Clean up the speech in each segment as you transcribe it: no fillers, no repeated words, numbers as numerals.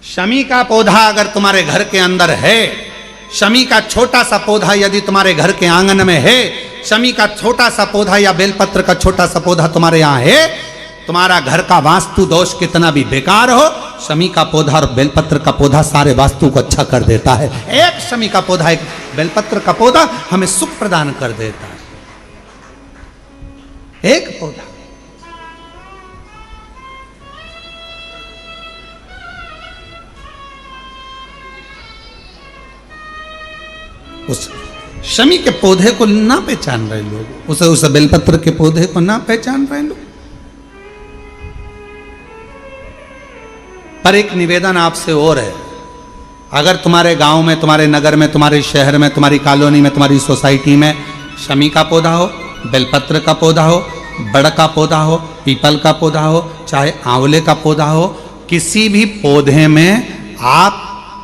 शमी का पौधा अगर तुम्हारे घर के अंदर है, शमी का छोटा सा पौधा यदि तुम्हारे घर के आंगन में है, शमी का छोटा सा पौधा या बेलपत्र का छोटा सा पौधा तुम्हारे यहाँ है, तुम्हारा घर का वास्तु दोष कितना भी बेकार हो, शमी का पौधा और बेलपत्र का पौधा सारे वास्तु को अच्छा कर देता है। एक शमी का पौधा, एक बेलपत्र का पौधा हमें सुख प्रदान कर देता है। एक पौधा। उस शमी के पौधे को ना पहचान रहे लोग, उस बेलपत्र के पौधे को ना पहचान रहे लोग। पर एक निवेदन आपसे और है, अगर तुम्हारे गांव में, तुम्हारे नगर में, तुम्हारे शहर में, तुम्हारी कॉलोनी में, तुम्हारी सोसाइटी में शमी का पौधा हो, बेलपत्र का पौधा हो, बड़ का पौधा हो, पीपल का पौधा हो, चाहे आंवले का पौधा हो, किसी भी पौधे में आप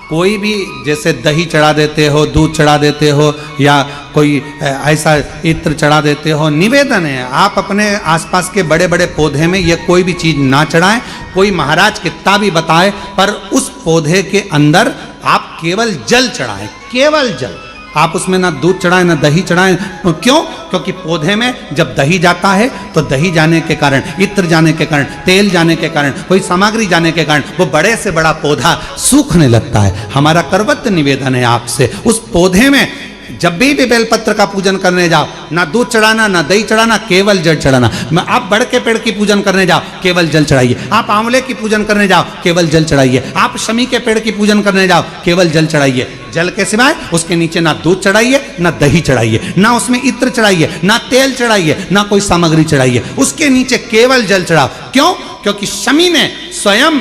कोई भी जैसे दही चढ़ा देते हो, दूध चढ़ा देते हो या कोई ऐसा इत्र चढ़ा देते हो, निवेदन है आप अपने आसपास के बड़े बड़े पौधे में ये कोई भी चीज़ ना चढ़ाएं। कोई महाराज कितना भी बताए, पर उस पौधे के अंदर आप केवल जल चढ़ाएं, केवल जल। आप उसमें ना दूध चढ़ाएं ना दही चढ़ाएं। क्यों? क्योंकि पौधे में जब दही जाता है तो दही जाने के कारण, इत्र जाने के कारण, तेल जाने के कारण, कोई सामग्री जाने के कारण वो बड़े से बड़ा पौधा सूखने लगता है। हमारा करवत निवेदन है आपसे, उस पौधे में जब भी बेलपत्र का पूजन करने जाओ, ना दूध चढ़ाना ना दही चढ़ाना, केवल जल चढ़ाना। आप बड़ के पेड़ की पूजन करने जाओ, केवल जल चढ़ाइए। आप आंवले की पूजन करने जाओ, केवल जल चढ़ाइए। आप शमी के पेड़ की पूजन करने जाओ, केवल जल चढ़ाइए। जल के सिवाय उसके नीचे ना दूध चढ़ाइए ना दही चढ़ाइए, ना उसमें इत्र चढ़ाइए, ना तेल चढ़ाइए, ना कोई सामग्री चढ़ाइए। उसके नीचे केवल जल चढ़ाओ। क्यों? क्योंकि शमी ने स्वयं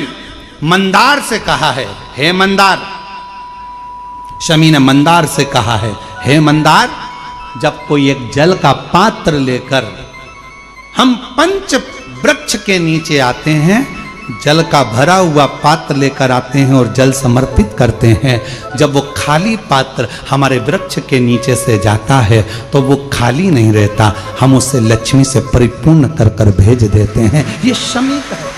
मंदार से कहा है, हे मंदार, शमी ने मंदार से कहा है, हे मंदार, जब कोई एक जल का पात्र लेकर हम पंच वृक्ष के नीचे आते हैं, जल का भरा हुआ पात्र लेकर आते हैं और जल समर्पित करते हैं, जब वो खाली पात्र हमारे वृक्ष के नीचे से जाता है तो वो खाली नहीं रहता, हम उसे लक्ष्मी से परिपूर्ण कर कर भेज देते हैं। ये शमी का है।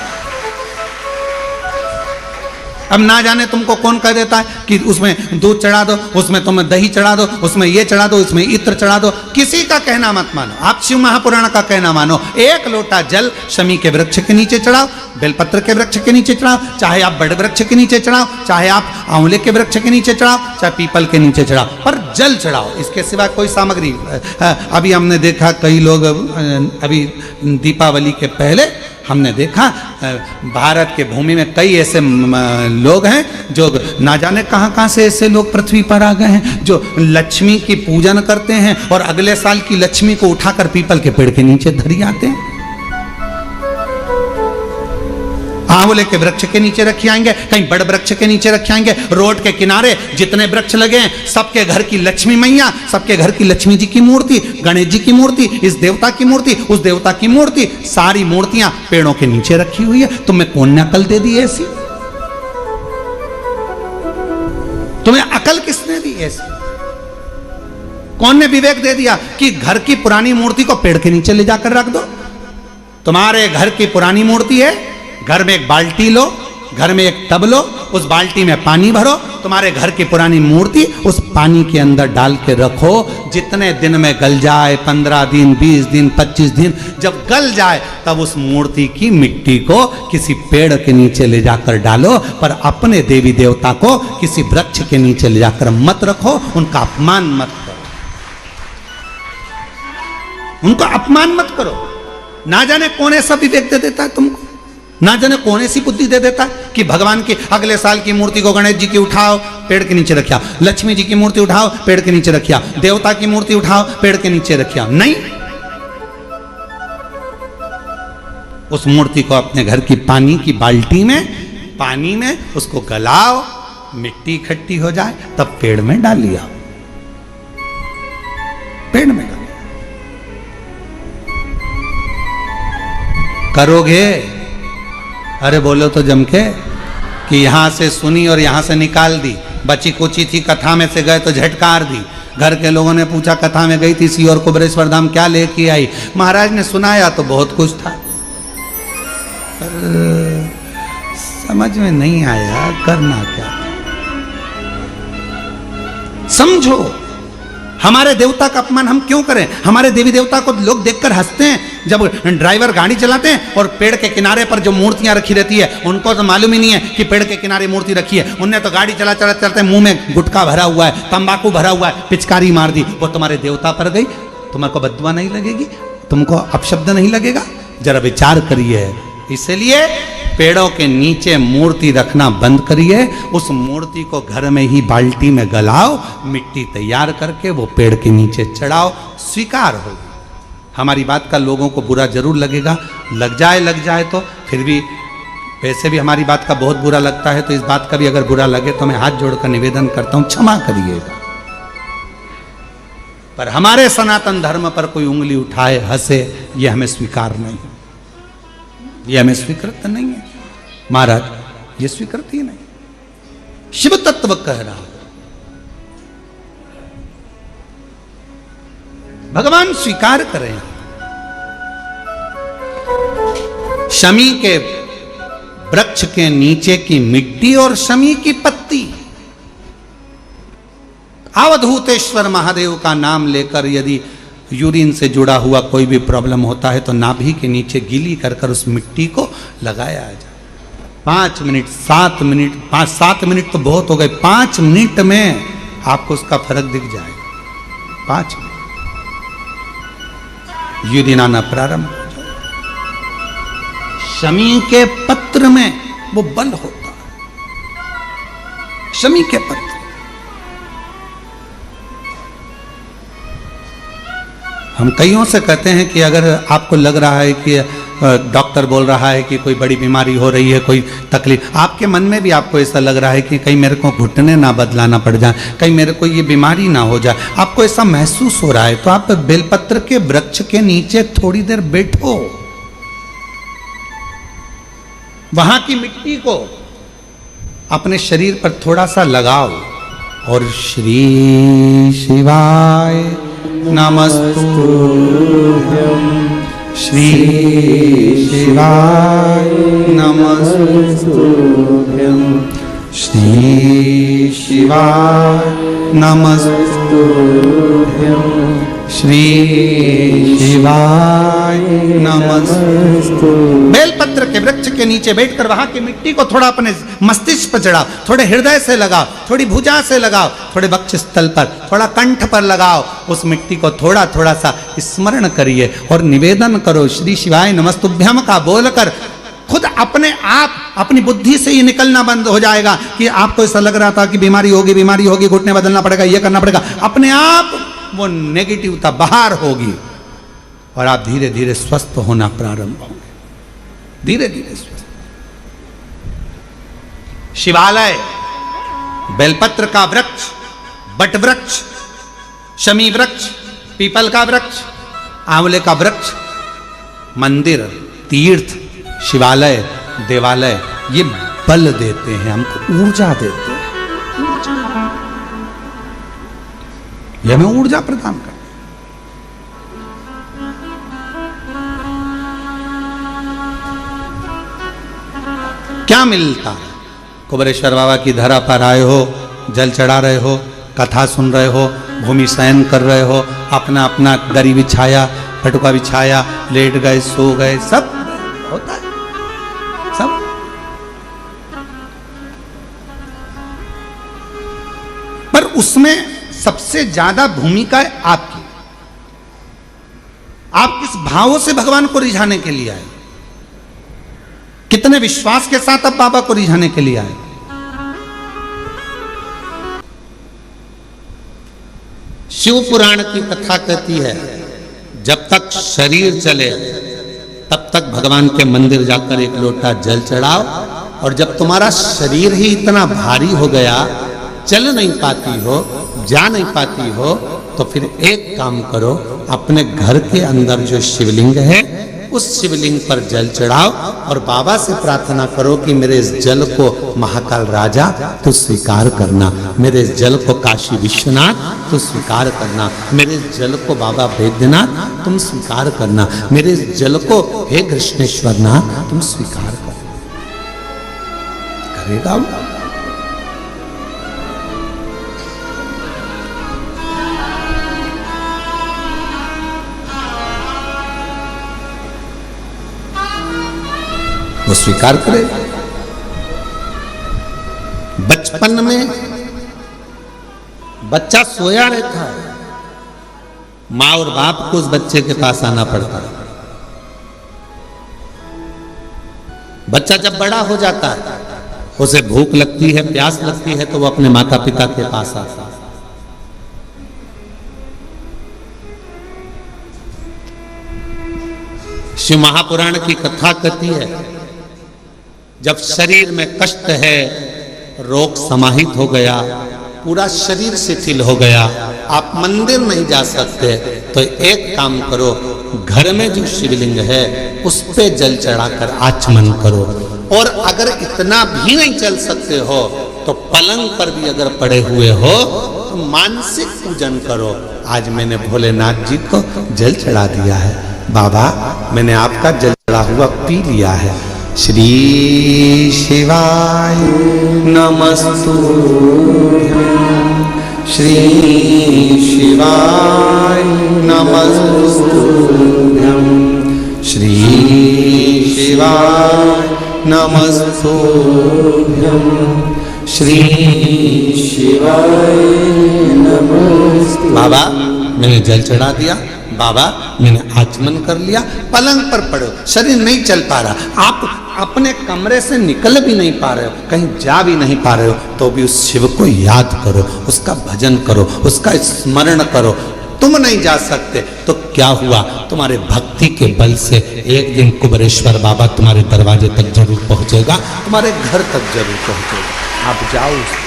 अब ना जाने तुमको कौन कह देता है कि उसमें दूध चढ़ा दो, उसमें तुम दही चढ़ा दो, उसमें ये चढ़ा दो, इसमें इत्र चढ़ा दो। किसी का कहना मत मानो, आप शिव महापुराण का कहना मानो। एक लोटा जल शमी के वृक्ष के नीचे चढ़ाओ, बेलपत्र के वृक्ष के नीचे चढ़ाओ, चाहे आप बड़े वृक्ष के नीचे चढ़ाओ, चाहे आप आंवले के वृक्ष के नीचे चढ़ाओ, चाहे पीपल के नीचे चढ़ाओ, पर जल चढ़ाओ। इसके सिवा कोई सामग्री। अभी हमने देखा कई लोग, अभी दीपावली के पहले हमने देखा भारत के भूमि में कई ऐसे लोग हैं जो ना जाने कहां कहां से ऐसे लोग पृथ्वी पर आ गए हैं जो लक्ष्मी की पूजन करते हैं और अगले साल की लक्ष्मी को उठाकर पीपल के पेड़ के नीचे धरी आते हैं, आंवले के वृक्ष के नीचे रखे आएंगे, कहीं बड़ वृक्ष के नीचे रखे आएंगे। रोड के किनारे जितने वृक्ष लगे हैं, सबके घर की लक्ष्मी मैया, सबके घर की लक्ष्मी जी की मूर्ति, गणेश जी की मूर्ति, इस देवता की मूर्ति, उस देवता की मूर्ति, सारी मूर्तियां पेड़ों के नीचे रखी हुई है। तुम्हें कौन ने अकल दे दी ऐसी? तुम्हें अकल किसने दी ऐसी? कौन ने विवेक दे दिया कि घर की पुरानी मूर्ति को पेड़ के नीचे ले जाकर रख दो? तुम्हारे घर की पुरानी मूर्ति है, घर में एक बाल्टी लो, घर में एक टब लो, उस बाल्टी में पानी भरो, तुम्हारे घर की पुरानी मूर्ति उस पानी के अंदर डाल के रखो। जितने दिन में गल जाए, 15 दिन, 20 दिन, 25 दिन, जब गल जाए तब उस मूर्ति की मिट्टी को किसी पेड़ के नीचे ले जाकर डालो, पर अपने देवी देवता को किसी वृक्ष के नीचे ले जाकर मत रखो, उनका अपमान मत करो, उनका अपमान मत करो। ना जाने कौन ऐसा विवेक दे देता है तुमको, ना जाने कौन ऐसी बुद्धि दे देता है कि भगवान की अगले साल की मूर्ति को गणेश जी की उठाओ, पेड़ के नीचे रखिया, लक्ष्मी जी की मूर्ति उठाओ, पेड़ के नीचे रखिया, देवता की मूर्ति उठाओ, पेड़ के नीचे रखिया। नहीं, उस मूर्ति को अपने घर की पानी की बाल्टी में, पानी में उसको गलाओ, मिट्टी इकट्ठी हो जाए तब पेड़ में डाल लिया, पेड़ में डाल। करोगे? अरे बोलो तो जम के कि यहां से सुनी और यहां से निकाल दी, बची कुची थी, कथा में से गए तो झटकार दी। घर के लोगों ने पूछा कथा में गई थी सी और कुबरेश्वर धाम क्या लेके आई? महाराज ने सुनाया तो बहुत कुछ था, समझ में नहीं आया करना क्या। समझो, हमारे देवता का अपमान हम क्यों करें? हमारे देवी देवता को लोग देखकर हंसते हैं। जब ड्राइवर गाड़ी चलाते हैं और पेड़ के किनारे पर जो मूर्तियां रखी रहती है, उनको तो मालूम ही नहीं है कि पेड़ के किनारे मूर्ति रखी है। उनने तो गाड़ी चलाते मुंह में गुटखा भरा हुआ है, तंबाकू भरा हुआ है, पिचकारी मार दी, वो तुम्हारे देवता पर गई। तुम्हारे को बद्दुआ नहीं लगेगी? तुमको अपशब्द नहीं लगेगा? जरा विचार करिए। इसलिए पेड़ों के नीचे मूर्ति रखना बंद करिए। उस मूर्ति को घर में ही बाल्टी में गलाओ, मिट्टी तैयार करके वो पेड़ के नीचे चढ़ाओ, स्वीकार हो। हमारी बात का लोगों को बुरा जरूर लगेगा, लग जाए तो फिर भी, वैसे भी हमारी बात का बहुत बुरा लगता है, तो इस बात का भी अगर बुरा लगे तो मैं हाथ जोड़कर निवेदन करता हूं, क्षमा करिएगा। पर हमारे सनातन धर्म पर कोई उंगली उठाए, हंसे, ये हमें स्वीकार नहीं, ये हमें स्वीकृत नहीं है महाराज, ये स्वीकृत ही नहीं। शिव तत्व कह रहा, भगवान स्वीकार करें। शमी के वृक्ष के नीचे की मिट्टी और शमी की पत्ती, अवधूतेश्वर महादेव का नाम लेकर यदि यूरिन से जुड़ा हुआ कोई भी प्रॉब्लम होता है तो नाभि के नीचे गीली कर उस मिट्टी को लगाया जाए। 5 मिनट 7 मिनट 5-7 मिनट तो बहुत हो गए, 5 मिनट में आपको उसका फर्क दिख जाएगा। 5 मिनट यूरिन आना प्रारंभ हो जाए। शमी के पत्र में वो बल होता है। शमी के पत्र, हम कईयों से कहते हैं कि अगर आपको लग रहा है कि डॉक्टर बोल रहा है कि कोई बड़ी बीमारी हो रही है, कोई तकलीफ, आपके मन में भी आपको ऐसा लग रहा है कि कहीं मेरे को घुटने ना बदलाना पड़ जाए, कहीं मेरे को ये बीमारी ना हो जाए, आपको ऐसा महसूस हो रहा है, तो आप बेलपत्र के वृक्ष के नीचे थोड़ी देर बैठो, वहां की मिट्टी को अपने शरीर पर थोड़ा सा लगाओ और श्री शिवाय नमस्तुभ्यं, श्री शिवाय नमस्तुभ्यं, श्री शिवाय नमस्तुभ्यं, श्री शिवाय नमस्तुभ्यं। बेलपत्र के वृक्ष के नीचे बैठकर वहां की मिट्टी को थोड़ा अपने मस्तिष्क पर चढ़ाओ, थोड़े हृदय से लगाओ, थोड़ी भुजा से लगाओ, थोड़े वक्ष स्थल पर, थोड़ा कंठ पर लगाओ। उस मिट्टी को थोड़ा थोड़ा सा स्मरण करिए और निवेदन करो श्री शिवाय नमस्तुभ्यम का बोलकर। खुद अपने आप अपनी बुद्धि से ही निकलना बंद हो जाएगा कि आपको ऐसा लग रहा था कि बीमारी होगी, घुटने बदलना पड़ेगा, ये करना पड़ेगा, अपने आप वो नेगेटिवता बाहर होगी और आप धीरे धीरे स्वस्थ होना प्रारंभ होंगे, धीरे धीरे स्वस्थ। शिवालय, बेलपत्र का वृक्ष, बट वृक्ष, शमी वृक्ष, पीपल का वृक्ष, आंवले का वृक्ष, मंदिर, तीर्थ, शिवालय, देवालय, ये बल देते हैं, हमको ऊर्जा देते हैं, ये हमें ऊर्जा प्रदान करते हैं। क्या मिलता है? कुबेरेश्वर बाबा की धरा पर आए हो, जल चढ़ा रहे हो, कथा सुन रहे हो, भूमि शयन कर रहे हो, अपना अपना दरी बिछाया, पटुका बिछाया, लेट गए, सो गए, सब होता है, सब। पर उसमें सबसे ज्यादा भूमिका है आपकी। आप किस भावों से भगवान को रिझाने के लिए आए, कितने विश्वास के साथ आप बाबा को रिझाने के लिए आए। शिव पुराण की कथा कहती है, जब तक शरीर चले तब तक भगवान के मंदिर जाकर एक लोटा जल चढ़ाओ, और जब तुम्हारा शरीर ही इतना भारी हो गया, चल नहीं पाती हो, जा नहीं पाती हो, तो फिर एक काम करो, अपने घर के अंदर जो शिवलिंग है उस शिवलिंग पर जल चढ़ाओ और बाबा से प्रार्थना करो कि मेरे इस जल को महाकाल राजा तू स्वीकार करना, मेरे इस जल को काशी विश्वनाथ तू स्वीकार करना, मेरे इस जल को बाबा वैद्यनाथ तुम स्वीकार करना, मेरे इस जल को हे कृष्णेश्वरनाथ तुम स्वीकार करना। करेगा वो? वो स्वीकार करे। बचपन में बच्चा सोया रहता है, माँ और बाप को उस बच्चे के पास आना पड़ता है। बच्चा जब बड़ा हो जाता है, उसे भूख लगती है, प्यास लगती है, तो वो अपने माता पिता के पास आता है। शिव महापुराण की कथा कहती है, जब शरीर में कष्ट है, रोग समाहित हो गया, पूरा शरीर शिथिल हो गया, आप मंदिर नहीं जा सकते, तो एक काम करो, घर में जो शिवलिंग है उस पे जल चढ़ाकर आचमन करो। और अगर इतना भी नहीं चल सकते हो तो पलंग पर भी अगर पड़े हुए हो तो मानसिक पूजन करो। आज मैंने भोलेनाथ जी को जल चढ़ा दिया है, बाबा मैंने आपका जल चढ़ा हुआ पी लिया है। श्री शिवाय नमस्तुभ्यं, श्री शिवाय नमस्तुभ्यं, श्री शिवाय नमस्तुभ्यं, श्री शिवाय नमस्तुभ्यं। बाबा मैंने जल चढ़ा दिया, बाबा मैंने आचमन कर लिया, पलंग पर पड़ो, शरीर नहीं चल पा रहा, आप अपने कमरे से निकल भी नहीं पा रहे हो, कहीं जा भी नहीं पा रहे हो, तो भी उस शिव को याद करो, उसका भजन करो, उसका स्मरण करो। तुम नहीं जा सकते तो क्या हुआ, तुम्हारे भक्ति के बल से एक दिन कुबेरेश्वर बाबा तुम्हारे दरवाजे तक जरूर पहुंचेगा, तुम्हारे घर तक जरूर पहुंचेगा। आप जाओ उस तक।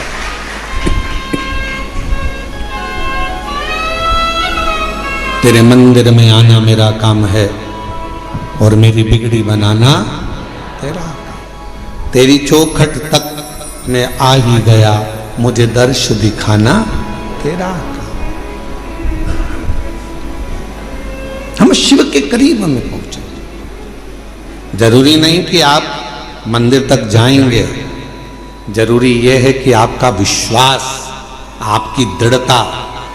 तेरे मंदिर में आना मेरा काम है और मेरी बिगड़ी बनाना तेरा काम। तेरी चौखट तक मैं आ ही गया, मुझे दर्श दिखाना तेरा काम। हम शिव के करीब हमें पहुंचे। जरूरी नहीं कि आप मंदिर तक जाएंगे, जरूरी यह है कि आपका विश्वास, आपकी दृढ़ता,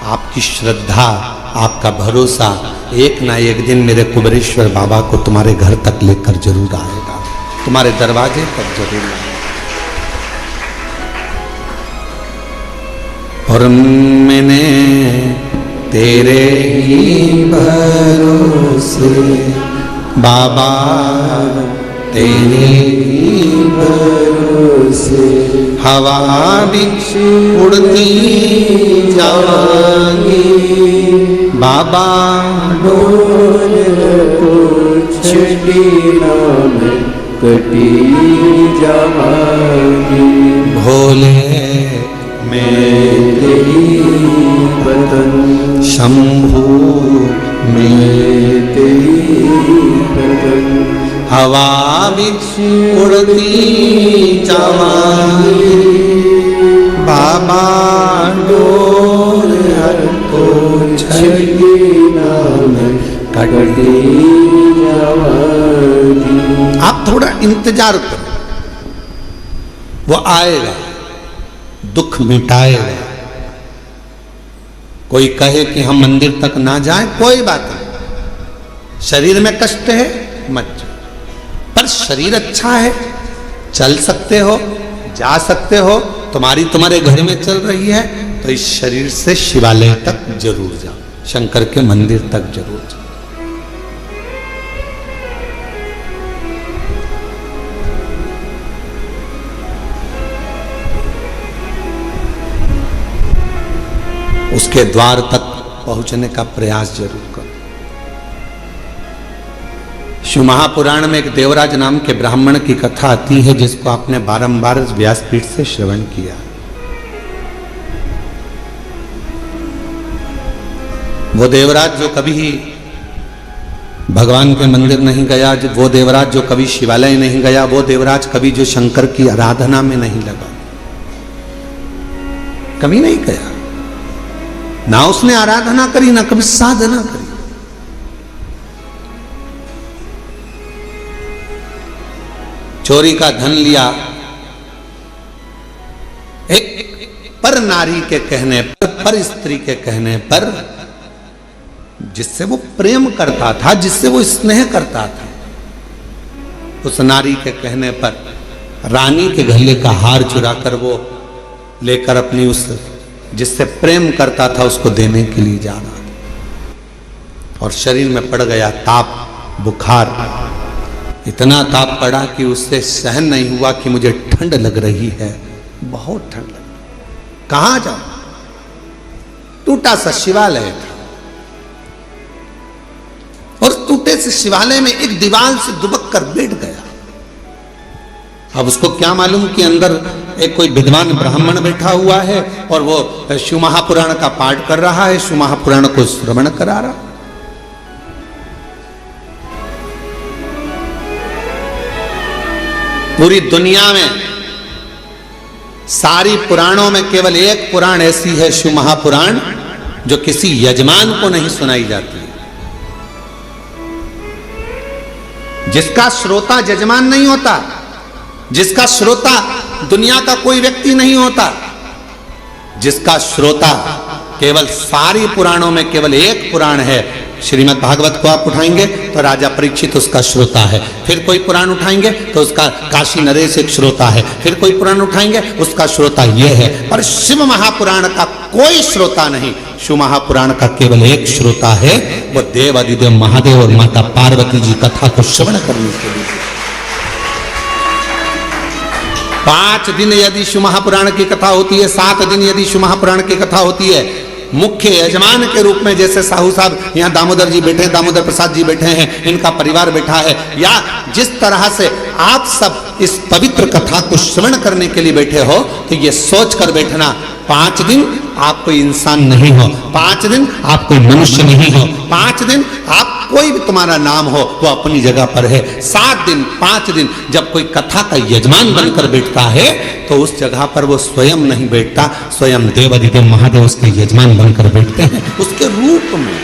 आपकी श्रद्धा, आपका भरोसा एक ना एक दिन मेरे कुबेरेश्वर बाबा को तुम्हारे घर तक लेकर जरूर आएगा, तुम्हारे दरवाजे तक जरूर आएगा। और मैंने तेरे ही भरोसे बाबा, तेरे ही भरोसे हवा भी उड़ती जाएंगी, बाबा डोल तो छड़ी नाम कटी जाएगी। भोले मैं तेरी बदन, शंभू मैं तेरी बदन, हवा भी उड़ती जाएंगी, बाबा डोल तो छड़ी नाम कटी जाएगी। आप थोड़ा इंतजार करो, वो आएगा, दुख मिटाएगा। कोई कहे कि हम मंदिर तक ना जाएं, कोई बात नहीं, शरीर में कष्ट है मत जाओ, पर शरीर अच्छा है, चल सकते हो, जा सकते हो, तुम्हारे घर में चल रही है, तो इस शरीर से शिवालय तक जरूर जाओ, शंकर के मंदिर तक जरूर जाओ। उसके द्वार तक पहुंचने का प्रयास जरूर करो। शिव महापुराण में एक देवराज नाम के ब्राह्मण की कथा आती है, जिसको आपने बारंबार व्यासपीठ से श्रवण किया। वो देवराज जो कभी भगवान के मंदिर नहीं गया, वो देवराज जो कभी शिवालय नहीं गया, वो देवराज कभी जो शंकर की आराधना में नहीं लगा, कभी नहीं गया, ना उसने आराधना करी, ना कभी साधना करी। चोरी का धन लिया, एक पर नारी के कहने पर स्त्री के कहने पर, जिससे वो प्रेम करता था, जिससे वो स्नेह करता था, उस नारी के कहने पर रानी के गले का हार चुराकर वो लेकर अपनी उस जिससे प्रेम करता था उसको देने के लिए जा रहा था, और शरीर में पड़ गया ताप, बुखार। इतना ताप पड़ा कि उससे सहन नहीं हुआ कि मुझे ठंड लग रही है, बहुत ठंड लग रही। कहां जाऊं? टूटा सा शिवालय था, और टूटे से शिवालय में एक दीवार से दुबक कर बैठ गया। अब उसको क्या मालूम कि अंदर एक कोई विद्वान ब्राह्मण बैठा हुआ है और वो शिव महापुराण का पाठ कर रहा है, शिव महापुराण को श्रवण करा रहा। पूरी दुनिया में सारी पुराणों में केवल एक पुराण ऐसी है, शिव महापुराण, जो किसी यजमान को नहीं सुनाई जाती, जिसका श्रोता यजमान नहीं होता, जिसका श्रोता दुनिया का कोई व्यक्ति नहीं होता, जिसका श्रोता केवल सारी पुराणों में केवल एक पुराण है। श्रीमद् भागवत को आप उठाएंगे तो राजा परीक्षित उसका श्रोता है, फिर कोई पुराण उठाएंगे तो उसका काशी नरेश एक श्रोता है, फिर कोई पुराण उठाएंगे उसका श्रोता यह है, पर शिव महापुराण का कोई श्रोता नहीं। शिव महापुराण का केवल एक श्रोता है, वो देव अधिदेव महादेव और माता पार्वती जी कथा को श्रवण करने के लिए। 5 दिन यदि शिव महापुराण की कथा होती है, 7 दिन यदि शिव महापुराण की कथा होती है, मुख्य यजमान के रूप में जैसे साहू साहब यहाँ दामोदर जी बैठे हैं, दामोदर प्रसाद जी बैठे हैं, इनका परिवार बैठा है, या जिस तरह से आप सब इस पवित्र कथा को श्रवण करने के लिए बैठे हो, तो ये सोच कर बैठना 5 दिन आप कोई इंसान नहीं हो, 5 दिन आप कोई मनुष्य नहीं हो, 5 दिन आप कोई भी तुम्हारा नाम हो वो अपनी जगह पर है। 7 दिन 5 दिन जब कोई कथा का यजमान बनकर बैठता है तो उस जगह पर वो स्वयं नहीं बैठता, स्वयं देव अधिदेव महादेव उसके यजमान बनकर बैठते हैं उसके रूप में।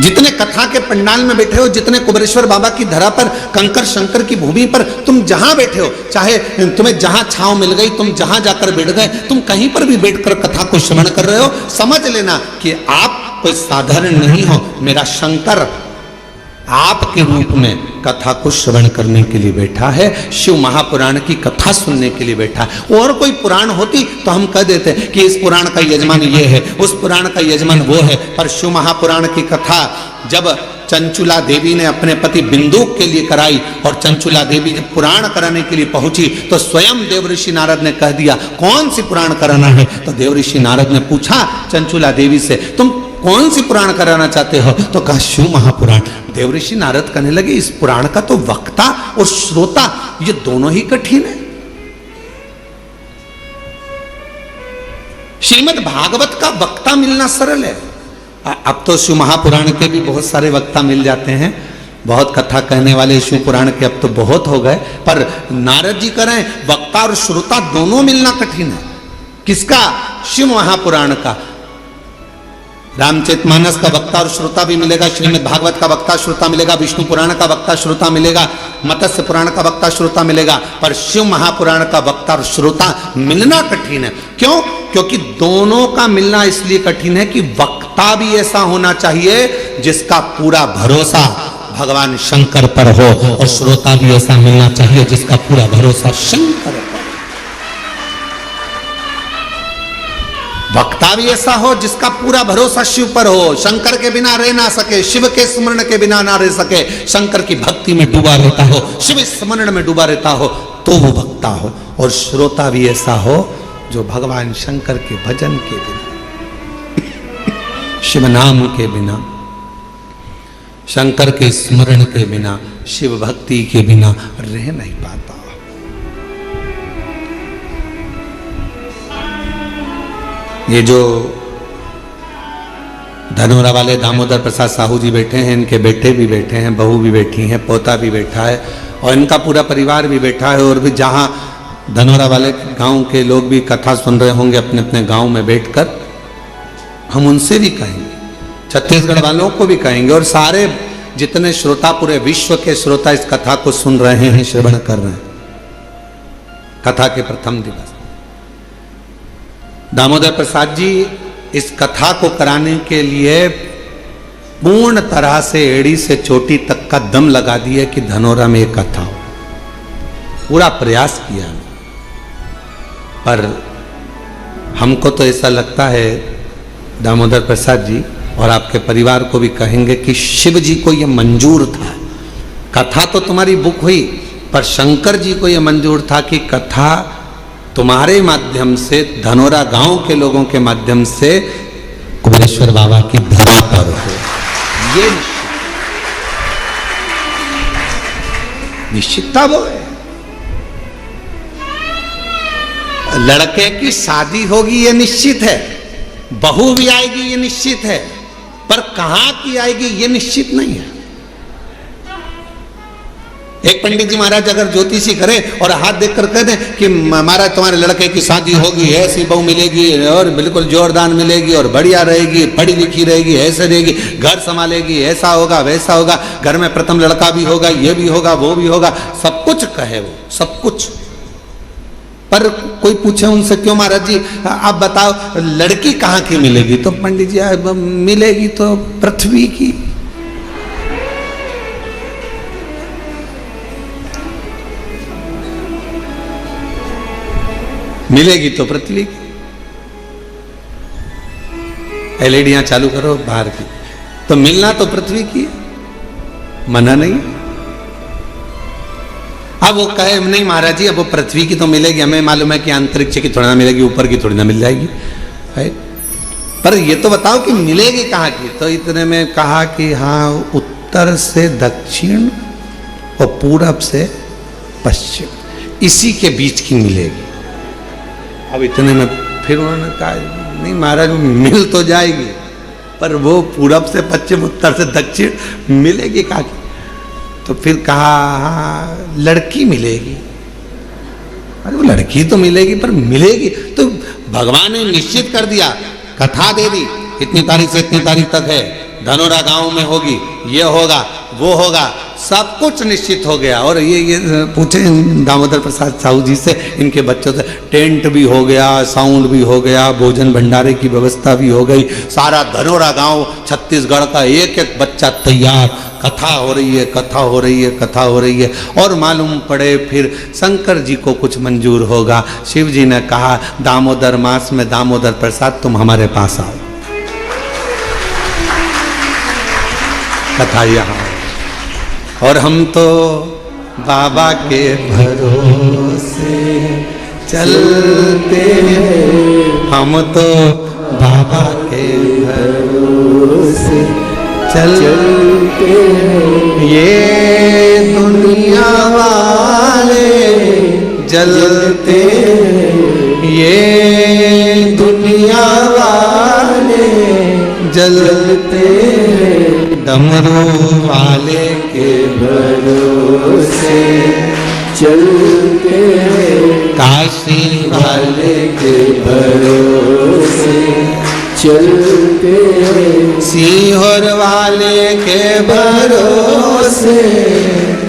जितने कथा के पंडाल में बैठे हो, जितने कुबेरेश्वर बाबा की धरा पर, कंकर शंकर की भूमि पर तुम जहां बैठे हो, चाहे तुम्हें जहां छांव मिल गई, तुम जहां जाकर बैठ गए, तुम कहीं पर भी बैठकर कथा को श्रवण कर रहे हो, समझ लेना कि आप कोई साधारण नहीं हो। मेरा शंकर आपके रूप में कथा को श्रवण करने के लिए बैठा है, शिव महापुराण की कथा सुनने के लिए बैठा है। और कोई पुराण होती तो हम कह देते कि इस पुराण का यजमान ये है, उस पुराण का यजमान वो है, पर शिव महापुराण की कथा जब चंचुला देवी ने अपने पति बिंदुक के लिए कराई और चंचुला देवी जब पुराण कराने के लिए पहुंची तो स्वयं देवऋषि नारद ने कह दिया कौन सी पुराण कराना है। तो देवऋषि नारद ने पूछा चंचुला देवी से, तुम कौन सी पुराण कराना चाहते हो? तो कहा शिव महापुराण। देवऋषि नारद कहने लगे इस पुराण का तो वक्ता और श्रोता ये दोनों ही कठिन है। श्रीमद् भागवत का वक्ता मिलना सरल है। अब तो शिव महापुराण के भी बहुत सारे वक्ता मिल जाते हैं, बहुत कथा कहने वाले शिव पुराण के अब तो बहुत हो गए, पर नारद जी कह रहे हैं वक्ता और श्रोता दोनों मिलना कठिन है। किसका? शिव महापुराण का। रामचरितमानस का वक्ता और श्रोता भी मिलेगा, श्रीमद् भागवत का वक्ता श्रोता मिलेगा, विष्णु पुराण का वक्ता श्रोता मिलेगा, मत्स्य पुराण का वक्ता श्रोता मिलेगा, पर शिव महापुराण का वक्ता और श्रोता मिलना कठिन है। क्यों? क्योंकि दोनों का मिलना इसलिए कठिन है कि वक्ता भी ऐसा होना चाहिए जिसका पूरा भरोसा भगवान शंकर पर हो, और श्रोता भी ऐसा मिलना चाहिए जिसका पूरा भरोसा शंकर पर। वक्ता भी ऐसा हो जिसका पूरा भरोसा शिव पर हो, शंकर के बिना रह ना सके, शिव के स्मरण के बिना ना रह सके, शंकर की भक्ति में डूबा रहता हो, शिव स्मरण में डूबा रहता हो, तो वो वक्ता हो। और श्रोता भी ऐसा हो जो भगवान शंकर के भजन के बिना, शिव नाम के बिना, शंकर के स्मरण के बिना, शिव भक्ति के बिना रह नहीं पाता। ये जो धनोरा वाले दामोदर प्रसाद साहू जी बैठे हैं, इनके बेटे भी बैठे हैं, बहू भी बैठी हैं, पोता भी बैठा है, और इनका पूरा परिवार भी बैठा है। और भी जहाँ धनोरा वाले गांव के लोग भी कथा सुन रहे होंगे अपने अपने गांव में बैठकर, हम उनसे भी कहेंगे, छत्तीसगढ़ वालों को भी कहेंगे, और सारे जितने श्रोता, पूरे विश्व के श्रोता इस कथा को सुन रहे हैं, श्रवण कर रहे हैं। कथा के प्रथम दिवस दामोदर प्रसाद जी इस कथा को कराने के लिए पूर्ण तरह से एड़ी से चोटी तक का दम लगा दिए कि धनोरा में एक कथा हो। पूरा प्रयास किया, पर हमको तो ऐसा लगता है दामोदर प्रसाद जी, और आपके परिवार को भी कहेंगे कि शिव जी को यह मंजूर था। कथा तो तुम्हारी बुक हुई, पर शंकर जी को यह मंजूर था कि कथा तुम्हारे माध्यम से, धनोरा गांव के लोगों के माध्यम से कुबेरेश्वर बाबा की धरा पर हो। ये निश्चितता वो है। लड़के की शादी होगी ये निश्चित है, बहू भी आएगी ये निश्चित है, पर कहां की आएगी ये निश्चित नहीं है। एक पंडित जी महाराज अगर ज्योतिषी करे और हाथ देखकर कह दें कि महाराज तुम्हारे लड़के की शादी होगी, ऐसी बहू मिलेगी और बिल्कुल जोरदार मिलेगी और बढ़िया रहेगी, पढ़ी लिखी रहेगी, ऐसे रहेगी, घर संभालेगी, ऐसा होगा वैसा होगा, घर में प्रथम लड़का भी होगा, ये भी होगा वो भी होगा, सब कुछ कहे वो, सब कुछ। पर कोई पूछे उनसे, क्यों महाराज जी आप बताओ लड़की कहाँ की मिलेगी? तो पंडित जी मिलेगी तो पृथ्वी की। मिलेगी तो पृथ्वी की। एलईडियां चालू करो बाहर की, तो मिलना तो पृथ्वी की, मना नहीं। अब वो कहे नहीं महाराज जी अब वो पृथ्वी की तो मिलेगी, हमें मालूम है कि अंतरिक्ष की थोड़ी ना मिलेगी, ऊपर की थोड़ी ना मिल जाएगी, है? पर ये तो बताओ कि मिलेगी कहाँ की? तो इतने में कहा कि हाँ उत्तर से दक्षिण और पूरब से पश्चिम, इसी के बीच की मिलेगी। अब इतने में फिर उन्होंने कहा नहीं महाराज मिल तो जाएगी, पर वो पूरब से पश्चिम उत्तर से दक्षिण मिलेगी कहाँ की? तो फिर कहा हाँ लड़की मिलेगी। अरे वो लड़की तो मिलेगी, पर मिलेगी तो भगवान ने निश्चित कर दिया, कथा दे दी, इतनी तारीख से इतनी तारीख तक है, धनोरा गांव में होगी, ये होगा वो होगा, सब कुछ निश्चित हो गया। और ये पूछे दामोदर प्रसाद साहू जी से, इनके बच्चों से, टेंट भी हो गया, साउंड भी हो गया, भोजन भंडारे की व्यवस्था भी हो गई, सारा धनोरा गांव छत्तीसगढ़ का एक एक बच्चा तैयार, कथा हो रही है, कथा हो रही है, कथा हो रही है। और मालूम पड़े फिर शंकर जी को कुछ मंजूर होगा। शिव जी ने कहा दामोदर मास में दामोदर प्रसाद तुम हमारे पास आओ, कथा यहाँ। और हम तो बाबा के भरोसे चलते हैं, हम तो बाबा के भरोसे चलते हैं। ये दुनिया वाले जलते हैं, ये दुनिया वाले जलते हैं, डमरू वाले के भरोसे चलते हैं, काशी वाले के भरोसे चलते हैं, सीहोर वाले के भरोसे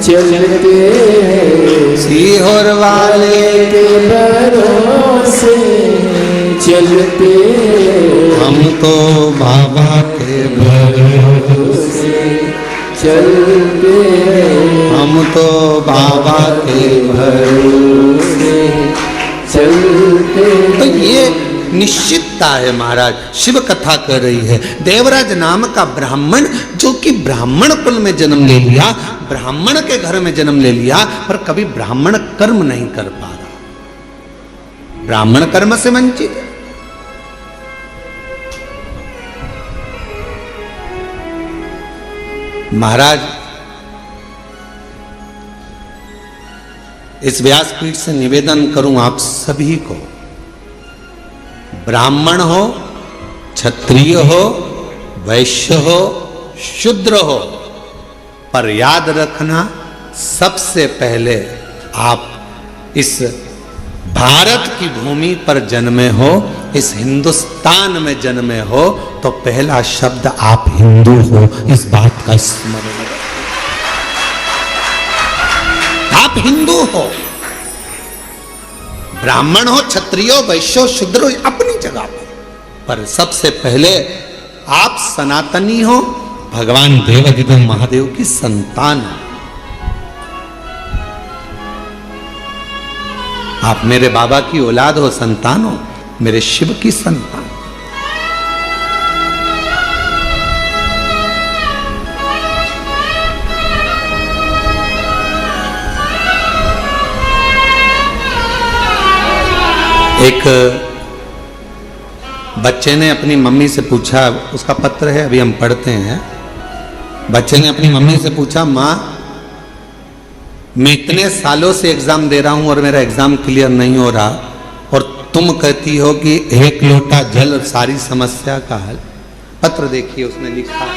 चलते हैं, सीहोर वाले के भरोसे चलते हैं। हम तो बाबा के भरोसे चलते हैं, हम तो बाबा के भरोसे चलते हैं। तो ये निश्चितता है महाराज, शिव कथा कर रही है। देवराज नाम का ब्राह्मण, जो कि ब्राह्मण कुल में जन्म ले लिया, ब्राह्मण के घर में जन्म ले लिया, पर कभी ब्राह्मण कर्म नहीं कर पा रहा, ब्राह्मण कर्म से वंचित है। महाराज इस व्यासपीठ से निवेदन करूं आप सभी को, ब्राह्मण हो, क्षत्रिय हो, वैश्य हो, शूद्र हो, पर याद रखना सबसे पहले आप इस भारत की भूमि पर जन्मे हो, इस हिंदुस्तान में जन्मे हो, तो पहला शब्द आप हिंदू हो, इस बात का स्मरण रखें। आप हिंदू हो, ब्राह्मण हो, क्षत्रिय हो, वैश्य हो, शूद्र हो, अपनी जगह पर सबसे पहले आप सनातनी हो, भगवान देवाधिदेव महादेव की संतान हो। आप मेरे बाबा की औलाद हो, संतान हो, मेरे शिव की संतान। एक बच्चे ने अपनी मम्मी से पूछा, उसका पत्र है, अभी हम पढ़ते हैं। बच्चे ने अपनी मम्मी से पूछा, माँ मैं इतने सालों से एग्जाम दे रहा हूं और मेरा एग्जाम क्लियर नहीं हो रहा, और तुम कहती हो कि एक लोटा जल और सारी समस्या का हल। पत्र देखिए, उसने लिखा,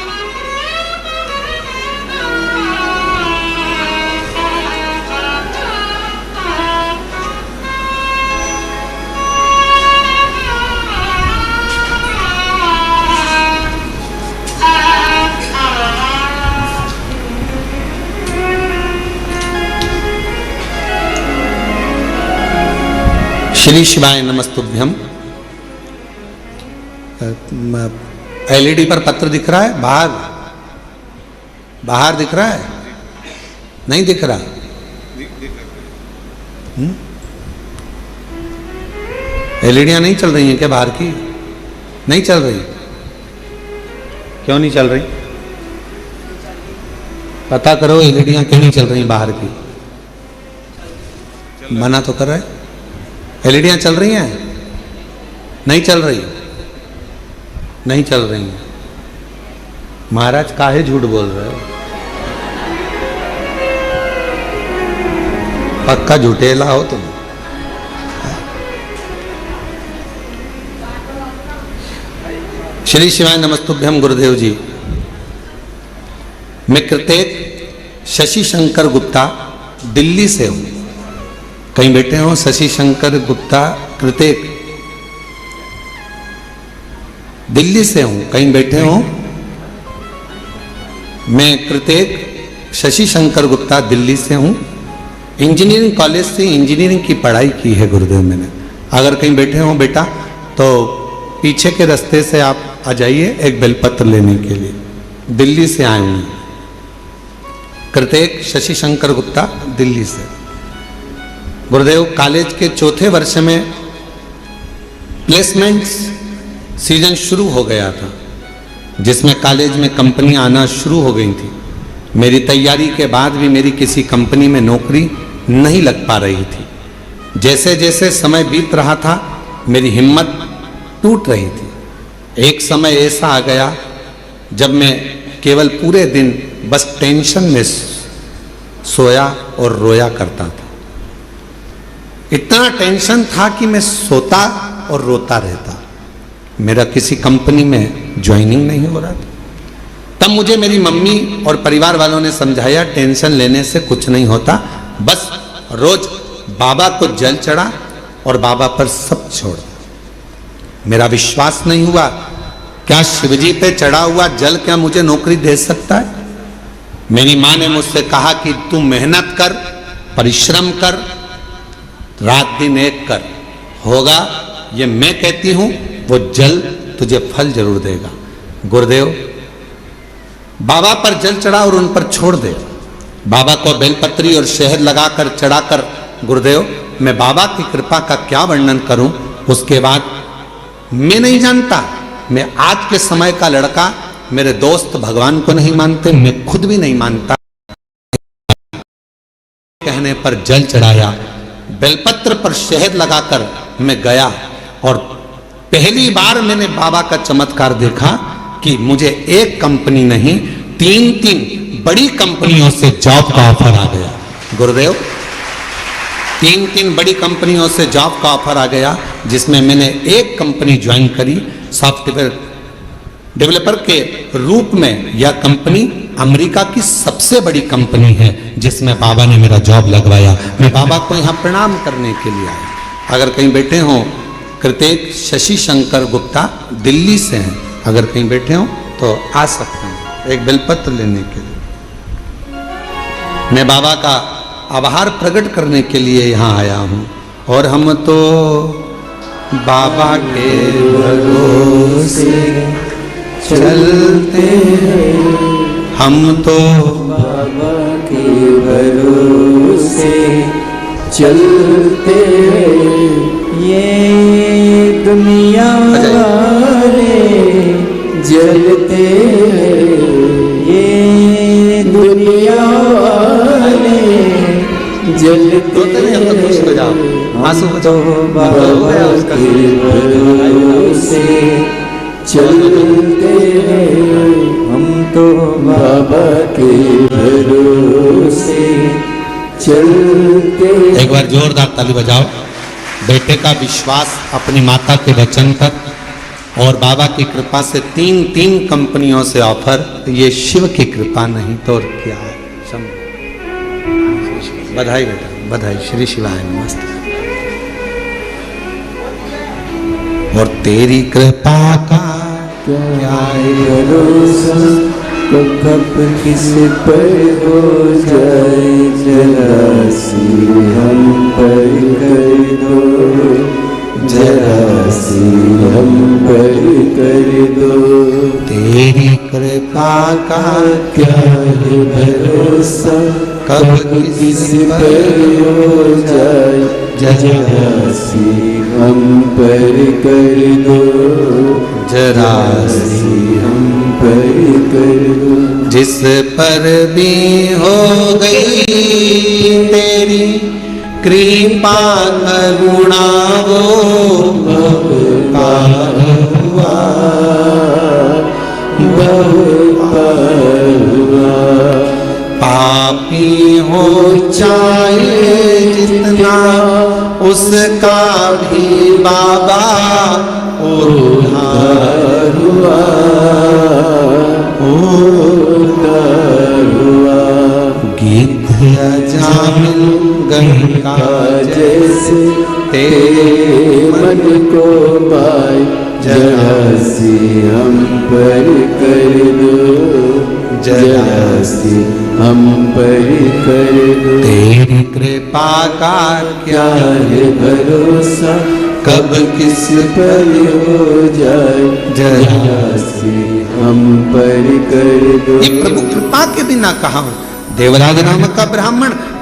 श्री शिवाय नमस्तुभ्यम। एलईडी पर पत्र दिख रहा है? बाहर बाहर दिख रहा है? नहीं दिख रहा? एलईडियां नहीं चल रही हैं क्या बाहर की? नहीं चल रही? क्यों नहीं चल रही? पता करो एलईडियां क्यों नहीं चल रही बाहर की। मना तो कर रहा है। एलईडियां चल रही हैं? नहीं चल रही? नहीं चल रही हैं। महाराज काहे झूठ बोल रहे हो? पक्का झूठेला हो तुम। श्री शिवाय नमस्तुभ्यम गुरुदेव जी। मैं कृतेक शशि शंकर गुप्ता दिल्ली से हूं। कहीं बैठे हो? शशि शंकर गुप्ता कृतेक दिल्ली से हूं। कहीं बैठे हो? मैं कृतेक शशि शंकर गुप्ता दिल्ली से हूं। इंजीनियरिंग कॉलेज से इंजीनियरिंग की पढ़ाई की है गुरुदेव मैंने। अगर कहीं बैठे हो बेटा तो पीछे के रास्ते से आप आ जाइए एक बेलपत्र लेने के लिए। दिल्ली से आए हूं। कृतेक शशि शंकर गुप्ता दिल्ली से। गुरुदेव कॉलेज के चौथे वर्ष में प्लेसमेंट्स सीजन शुरू हो गया था, जिसमें कॉलेज में कंपनियां आना शुरू हो गई थी। मेरी तैयारी के बाद भी मेरी किसी कंपनी में नौकरी नहीं लग पा रही थी। जैसे जैसे समय बीत रहा था मेरी हिम्मत टूट रही थी। एक समय ऐसा आ गया जब मैं केवल पूरे दिन बस टेंशन में सोया और रोया करता था। इतना टेंशन था कि मैं सोता और रोता रहता। मेरा किसी कंपनी में ज्वाइनिंग नहीं हो रहा था। तब मुझे मेरी मम्मी और परिवार वालों ने समझाया टेंशन लेने से कुछ नहीं होता, बस रोज बाबा को जल चढ़ा और बाबा पर सब छोड़। मेरा विश्वास नहीं हुआ, क्या शिवजी पे चढ़ा हुआ जल क्या मुझे नौकरी दे सकता है? मेरी माँ ने मुझसे कहा कि तू मेहनत कर, परिश्रम कर, रात दिन एक कर, होगा। ये मैं कहती हूं, वो जल तुझे फल जरूर देगा। गुरुदेव बाबा पर जल चढ़ा और उन पर छोड़ दे। बाबा को बेलपत्री और शहद लगाकर चढ़ाकर, गुरुदेव मैं बाबा की कृपा का क्या वर्णन करूं। उसके बाद मैं नहीं जानता, मैं आज के समय का लड़का, मेरे दोस्त भगवान को नहीं मानते, मैं खुद भी नहीं मानता। कहने पर जल चढ़ाया, बेलपत्र पर शहद लगाकर मैं गया और पहली बार मैंने बाबा का चमत्कार देखा कि मुझे एक कंपनी नहीं, 3 बड़ी कंपनियों से जॉब का ऑफर आ गया। गुरुदेव 3 बड़ी कंपनियों से जॉब का ऑफर आ गया, जिसमें मैंने एक कंपनी ज्वाइन करी सॉफ्टवेयर डेवलपर के रूप में। यह कंपनी अमेरिका की सबसे बड़ी कंपनी है, जिसमें बाबा ने मेरा जॉब लगवाया। मैं बाबा को यहाँ प्रणाम करने के लिए आया। अगर कहीं बैठे हों, कृतेक शशि शंकर गुप्ता दिल्ली से हैं, अगर कहीं बैठे हों तो आ सकते हैं एक बेलपत्र लेने के लिए। मैं बाबा का आभार प्रकट करने के लिए यहाँ आया हूँ। और हम तो बाबा के भरोसे चलते हैं, हम तो बाबा के भरोसे चलते हैं। ये दुनिया वाले जलते हैं, ये दुनिया वाले जलते हैं। आंसू तो बाबा के भरोसे चलते हैं, हम तो बाबा के भरोसे चलते। एक बार जोरदार ताली बजाओ। बेटे का विश्वास अपनी माता के वचन पर और बाबा की कृपा से तीन कंपनियों से ऑफर। ये शिव की कृपा नहीं तो और क्या है। बधाई बेटा, बधाई। श्री शिवाय नमस्ते। और तेरी कृपा का क्या है भरोसा, कब किस पर हो जाए, जरा सी हम पर कर दो, जरा सी हम पर कर दो। तेरी कृपा का क्या है भरोसा, कब किस पर हो जाए, जरा सी हम पर कर दो, जरा सी हम पर कर दो। जिस पर भी हो गई तेरी कृपा करुणा, वो बहुत पार हुआ, बहुत पार हुआ। पापी हो चाहे जितना, उसका भी बाबा उद्धार हुआ, उद्धार हुआ। गीत अजामिल गंगा जैसे तेरे मन को पाए, जरा सी हम पर कर दो, जरा सी हम पर कर दो। तेरी कृपा का क्या है भरोसा, कब किस पर हो जाए, जरा सी हम पर कर दो। ये प्रभु कृपा के बिना कहाँ हो। देवराज नाम का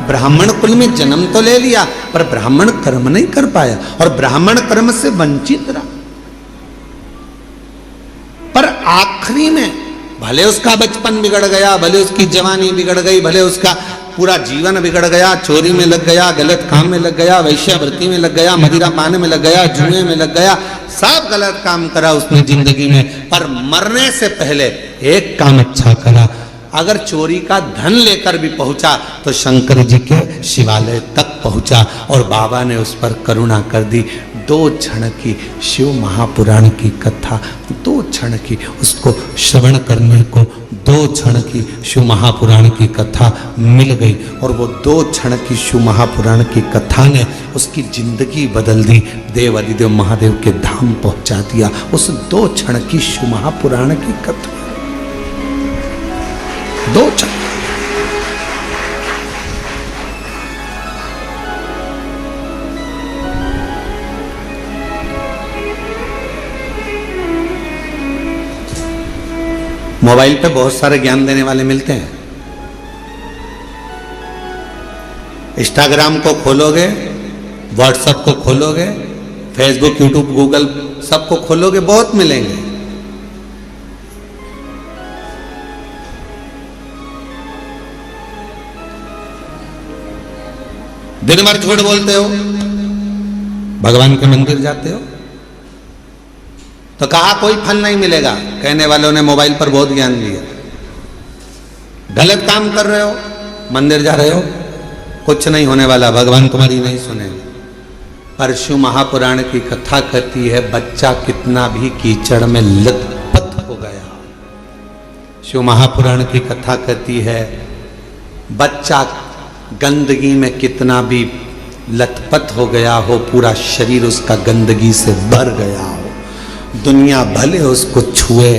ब्राह्मण कुल में जन्म तो ले लिया, पर ब्राह्मण कर्म नहीं कर पाया और ब्राह्मण कर्म से वंचित रहा। पर आखिरी में भले उसका बचपन बिगड़ गया, भले उसकी जवानी बिगड़ गई, भले उसका पूरा जीवन बिगड़ गया, चोरी में लग गया, गलत काम में लग गया, वैश्यावृत्ति में लग गया, मदिरा पाने में लग गया, जुए में लग गया, सब गलत काम करा उसने जिंदगी में, पर मरने से पहले एक काम अच्छा करा। अगर चोरी का धन लेकर भी पहुंचा तो शंकर जी के शिवालय तक पहुंचा और बाबा ने उस पर करुणा कर दी। 2 क्षण की शिव महापुराण की कथा, 2 क्षण की उसको श्रवण करने को 2 क्षण की शिव महापुराण की कथा मिल गई और वो 2 क्षण की शिव महापुराण की कथा ने उसकी जिंदगी बदल दी, देव अधिदेव महादेव के धाम पहुंचा दिया। उस 2 क्षण की शिव महापुराण की कथा, 2 क्षण। मोबाइल पे बहुत सारे ज्ञान देने वाले मिलते हैं। इंस्टाग्राम को खोलोगे, व्हाट्सएप को खोलोगे, फेसबुक, यूट्यूब, गूगल सबको खोलोगे, बहुत मिलेंगे। दिन भर झूठ बोलते हो, भगवान के मंदिर जाते हो तो कहा कोई फल नहीं मिलेगा। कहने वालों ने मोबाइल पर बहुत ज्ञान दिया। गलत काम कर रहे हो, मंदिर जा रहे हो, कुछ नहीं होने वाला, भगवान तुम्हारी नहीं सुनेंगे। पर शिव महापुराण की कथा कहती है बच्चा कितना भी कीचड़ में लथपथ हो गया। शिव महापुराण की कथा कहती है बच्चा गंदगी में कितना भी लथपथ हो गया हो, पूरा शरीर उसका गंदगी से भर गया हो, दुनिया भले उसको छुए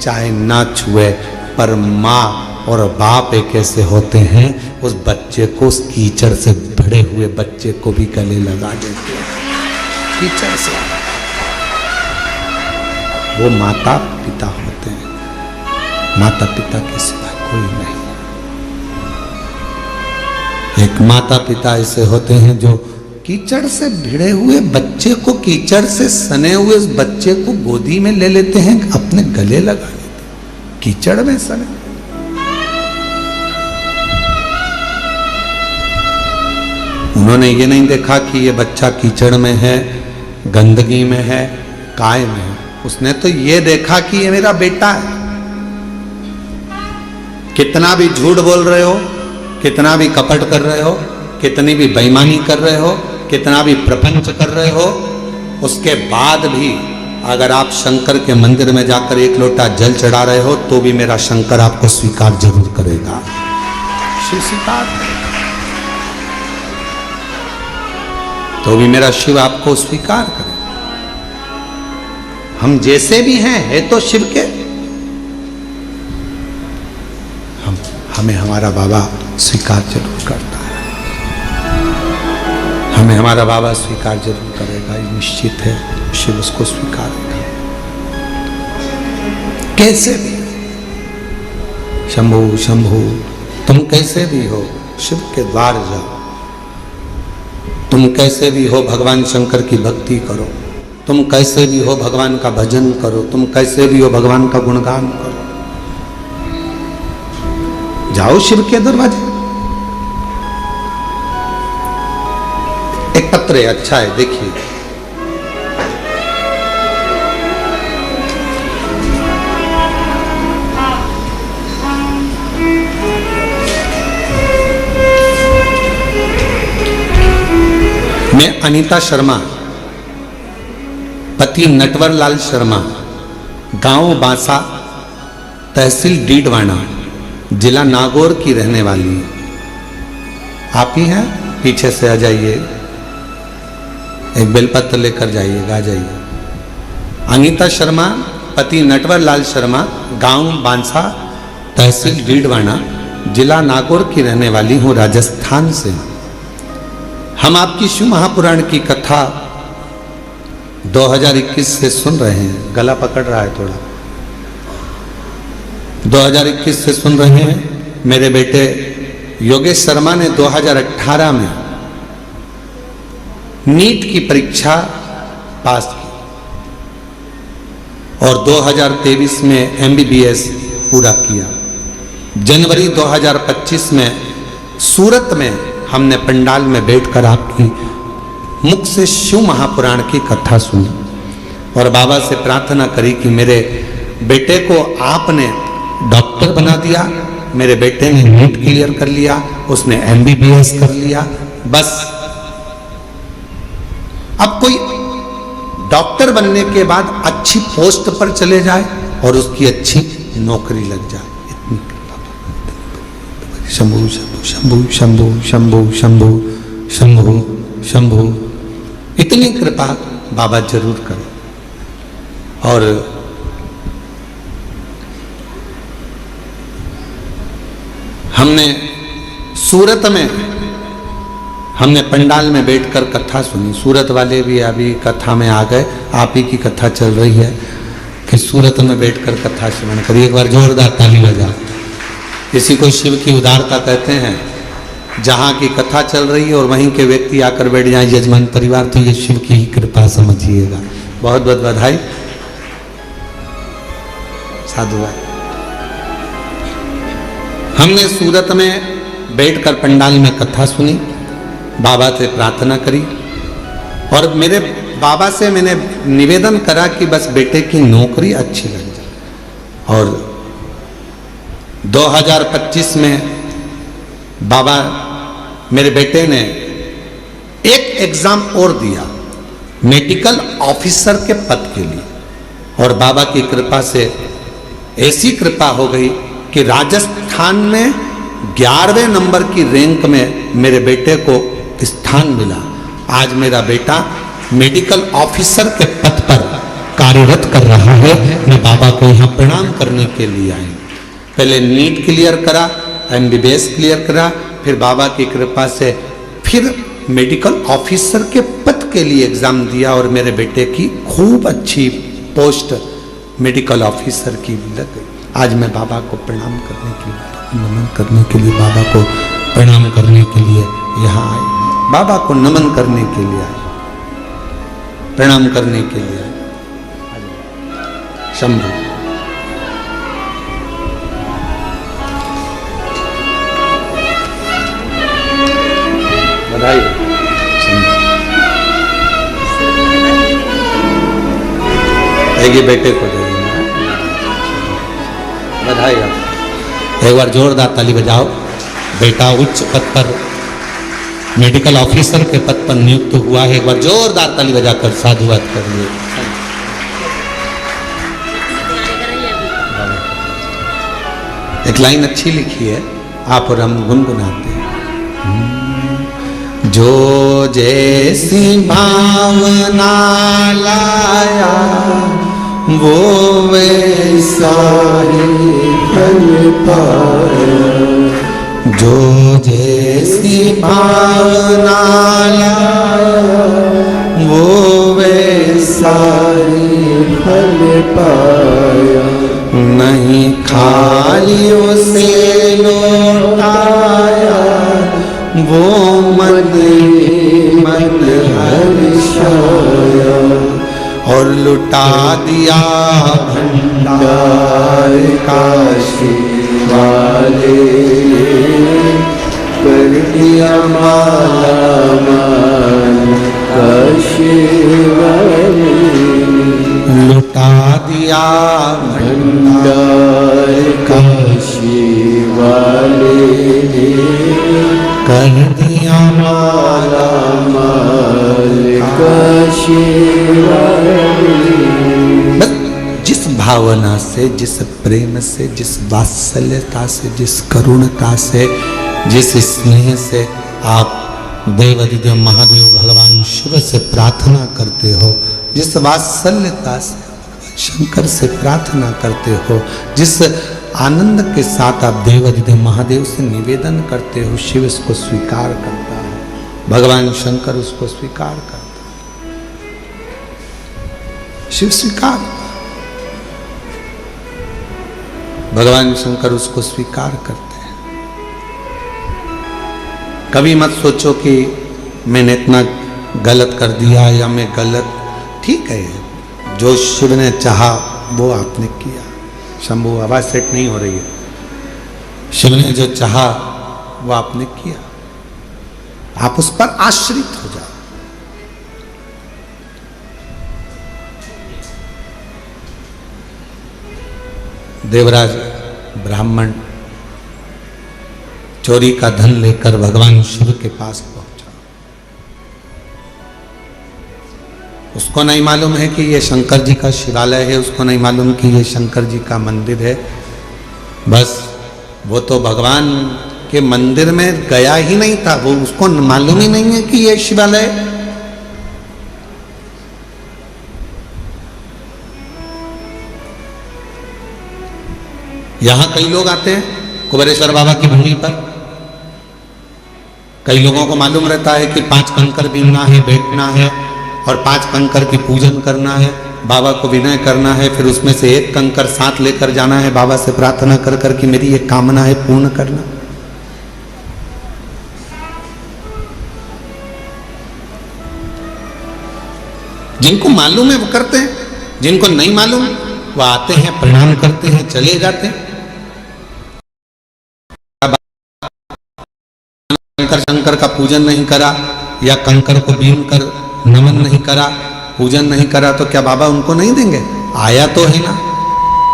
चाहे ना छुए, पर माँ और बाप एक ऐसे होते हैं, उस बच्चे को, उस कीचड़ से भरे हुए बच्चे को भी गले लगा देते हैं। कीचड़ से वो माता पिता होते हैं, माता पिता के सिवा कोई नहीं। एक माता पिता ऐसे होते हैं जो कीचड़ से भिड़े हुए बच्चे को, कीचड़ से सने हुए उस बच्चे को गोदी में ले लेते हैं, अपने गले लगा लेते हैं, कीचड़ में सने। उन्होंने ये नहीं देखा कि ये बच्चा कीचड़ में है, गंदगी में है, काय में है। उसने तो ये देखा कि ये मेरा बेटा है। कितना भी झूठ बोल रहे हो, कितना भी कपट कर रहे हो, कितनी भी बेईमानी कर रहे हो, कितना भी प्रपंच कर रहे हो, उसके बाद भी अगर आप शंकर के मंदिर में जाकर एक लोटा जल चढ़ा रहे हो तो भी मेरा शंकर आपको स्वीकार जरूर करेगा। शिव स्वीकार तो भी मेरा शिव आपको स्वीकार करे। हम जैसे भी हैं, है तो शिव के, हमें हमारा बाबा स्वीकार जरूर करता है, हमें हमारा बाबा स्वीकार जरूर करेगा, ये निश्चित है। शिव उसको स्वीकारेगा कैसे भी। शंभु शंभु, तुम कैसे भी हो शिव के द्वार जाओ, तुम कैसे भी हो भगवान शंकर की भक्ति करो, तुम कैसे भी हो भगवान का भजन करो, तुम कैसे भी हो भगवान का गुणगान करो। जाओ शिव के दरवाजे। एक पत्र है, अच्छा है, देखिए। मैं अनीता शर्मा, पति नटवर लाल शर्मा, गांव बांसा, तहसील डीडवाना, जिला नागौर की रहने वाली है। आप ही हैं? पीछे से आ जाइए, एक बेलपत्र लेकर जाइएगा, आ जाइए। अनीता शर्मा, पति नटवर लाल शर्मा, गांव बांसा, तहसील डीडवाना, जिला नागौर की रहने वाली हूँ, राजस्थान से। हम आपकी शिव महापुराण की कथा 2021 से सुन रहे हैं। गला पकड़ रहा है थोड़ा। 2021 से सुन रहे हैं। मेरे बेटे योगेश शर्मा ने 2018 में नीट की परीक्षा पास की और 2023 में MBBS पूरा किया। जनवरी 2025 में सूरत में हमने पंडाल में बैठकर आपकी मुख से शिव महापुराण की कथा सुनी और बाबा से प्रार्थना करी कि मेरे बेटे को आपने डॉक्टर बना दिया, मेरे बेटे ने नीट क्लियर कर लिया, उसने MBBS कर लिया, बस अब कोई डॉक्टर बनने के बाद अच्छी पोस्ट पर चले जाए और उसकी अच्छी नौकरी लग जाए। इतनी शंभु शंभु शंभु शंभु शंभु शंभु शंभु, इतनी कृपा बाबा जरूर करें। और हमने सूरत में हमने पंडाल में बैठकर कथा सुनी। सूरत वाले भी अभी कथा में आ गए। आप ही की कथा चल रही है कि सूरत में बैठकर कथा श्रवण करिए। एक बार जोरदार ताली बजा। इसी को शिव की उदारता कहते हैं। जहाँ की कथा चल रही है और वहीं के व्यक्ति आकर बैठ जाए यजमान परिवार, तो ये शिव की ही कृपा समझिएगा। बहुत बहुत बधाई, साधुवाद। हमने सूरत में बैठकर पंडाल में कथा सुनी, बाबा से प्रार्थना करी और मेरे बाबा से मैंने निवेदन करा कि बस बेटे की नौकरी अच्छी लग जाए। और 2025 में बाबा मेरे बेटे ने एक एग्जाम और दिया मेडिकल ऑफिसर के पद के लिए और बाबा की कृपा से ऐसी कृपा हो गई कि राजस्थान में 11वें नंबर की रैंक में मेरे बेटे को स्थान मिला। आज मेरा बेटा मेडिकल ऑफिसर के पद पर कार्यरत कर रहा है। मैं बाबा को यहाँ प्रणाम करने के लिए आई। पहले नीट क्लियर करा, MBBS क्लियर करा, फिर बाबा की कृपा से फिर मेडिकल ऑफिसर के पद के लिए एग्जाम दिया और मेरे बेटे की खूब अच्छी पोस्ट मेडिकल ऑफिसर की लग गई। आज मैं बाबा को प्रणाम करने के लिए, नमन करने के लिए, बाबा को प्रणाम करने के लिए यहाँ आए, बाबा को नमन करने के लिए आए, प्रणाम करने के लिए आए। शंभू बधाई। ये बेटे को दे देना, बधाई। आप एक बार जोरदार ताली बजाओ। बेटा उच्च पद पर मेडिकल ऑफिसर के पद पर नियुक्त हुआ है। एक बार जोरदार ताली बजाकर साधुवाद करिए। एक लाइन अच्छी लिखी है, आप और हम गुनगुनाते हैं। जो जैसी भावना लाया वो वैसा ही फल पाया। जो जैसी भावना लाया वो वैसा ही फल पाया। नहीं खाली उसे लौटाया वो मन हर्षाया। और लुटा दिया भंडार काशी वाले, कर दिया माला माल काशी वाले। लुटा दिया भंडार काशी वाले, कर दिया माला माल काशी वाले। जिस भावना से, जिस प्रेम से, जिस वात्सल्यता से, जिस करुणता से, जिस स्नेह से आप देवाधिदेव महादेव भगवान शिव से प्रार्थना करते हो, जिस वात्सल्यता से शंकर से प्रार्थना करते हो, जिस आनंद के साथ आप देवाधिदेव महादेव से निवेदन करते हो, शिव इसको स्वीकार करता है, भगवान शंकर उसको स्वीकार करता है, शिव स्वीकार, भगवान शंकर उसको स्वीकार करते हैं। कभी मत सोचो कि मैंने इतना गलत कर दिया या मैं गलत, ठीक है, जो शिव ने चाहा वो आपने किया। शंभू आवाज सेट नहीं हो रही है। शिव ने जो चाहा वो आपने किया, आप उस पर आश्रित हो जाओ। देवराज ब्राह्मण चोरी का धन लेकर भगवान शिव के पास पहुंचा। उसको नहीं मालूम है कि ये शंकर जी का शिवालय है, उसको नहीं मालूम कि ये शंकर जी का मंदिर है। बस वो तो भगवान के मंदिर में गया ही नहीं था, वो उसको मालूम ही नहीं है कि ये शिवालय है। यहां कई लोग आते हैं कुबेरेश्वर बाबा की भूमि पर। कई लोगों को मालूम रहता है कि 5 कंकर बीनना है, बैठना है और 5 कंकर की पूजन करना है, बाबा को विनय करना है, फिर उसमें से 1 कंकर साथ लेकर जाना है, बाबा से प्रार्थना कर कर कि मेरी ये कामना है पूर्ण करना। जिनको मालूम है वो करते हैं, जिनको नहीं मालूम वो आते हैं, प्रणाम करते हैं, चले जाते हैं। शंकर का पूजन नहीं करा या कंकर को बीन कर नमन नहीं करा, पूजन नहीं करा, तो क्या बाबा उनको नहीं देंगे? आया तो है ना,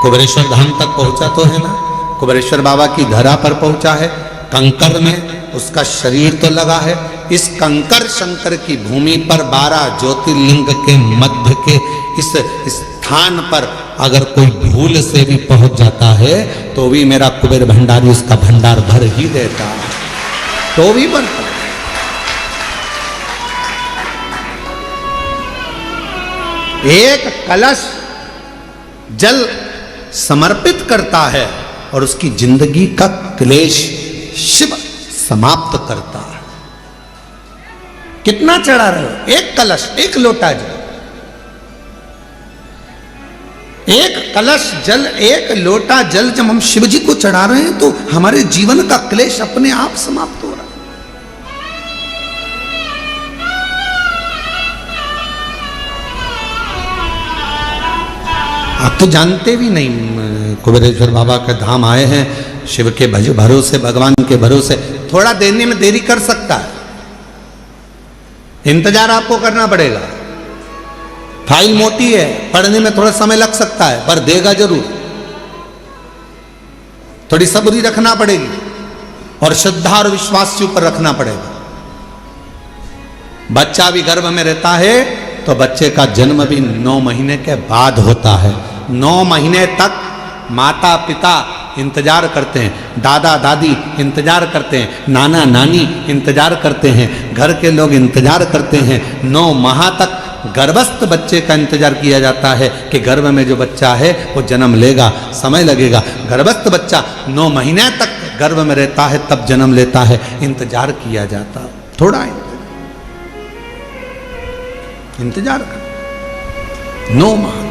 कुबेरेश्वर धाम तक पहुंचा तो है ना, कुबेरेश्वर बाबा की धरा पर पहुंचा है, कंकर में उसका शरीर तो लगा है। इस कंकर शंकर की भूमि पर 12 ज्योतिर्लिंग के मध्य के इस स्थान पर अगर कोई भूल से भी पहुंच जाता है तो भी मेरा कुबेर भंडारी उसका भंडार भर ही देता है, तो भी बनता। एक कलश जल समर्पित करता है और उसकी जिंदगी का क्लेश शिव समाप्त करता है। कितना चढ़ा रहे हो? एक कलश, एक लोटा जल, एक कलश जल, एक लोटा जल जब हम शिव जी को चढ़ा रहे हैं तो हमारे जीवन का क्लेश अपने आप समाप्त हो रहा है। आप तो जानते भी नहीं, कुबेरेश्वर बाबा के धाम आए हैं, शिव के भरोसे, भगवान के भरोसे थोड़ा देने में देरी कर सकता है, इंतजार आपको करना पड़ेगा। फाइल मोटी है, पढ़ने में थोड़ा समय लग सकता है, पर देगा जरूर। थोड़ी सब्री रखना पड़ेगी और श्रद्धा और विश्वास के ऊपर रखना पड़ेगा। बच्चा भी गर्भ में रहता है तो बच्चे का जन्म भी 9 महीने के बाद होता है। 9 महीने तक माता पिता इंतजार करते हैं, दादा दादी इंतजार करते हैं, नाना नानी इंतजार करते हैं, घर के लोग इंतजार करते हैं। 9 माह तक गर्भस्थ बच्चे का इंतजार किया जाता है कि गर्भ में जो बच्चा है वो जन्म लेगा, समय लगेगा। गर्भस्थ बच्चा 9 महीने तक गर्भ में रहता है, तब जन्म लेता है, इंतजार किया जाता है। थोड़ा इंतजार कर 9 माह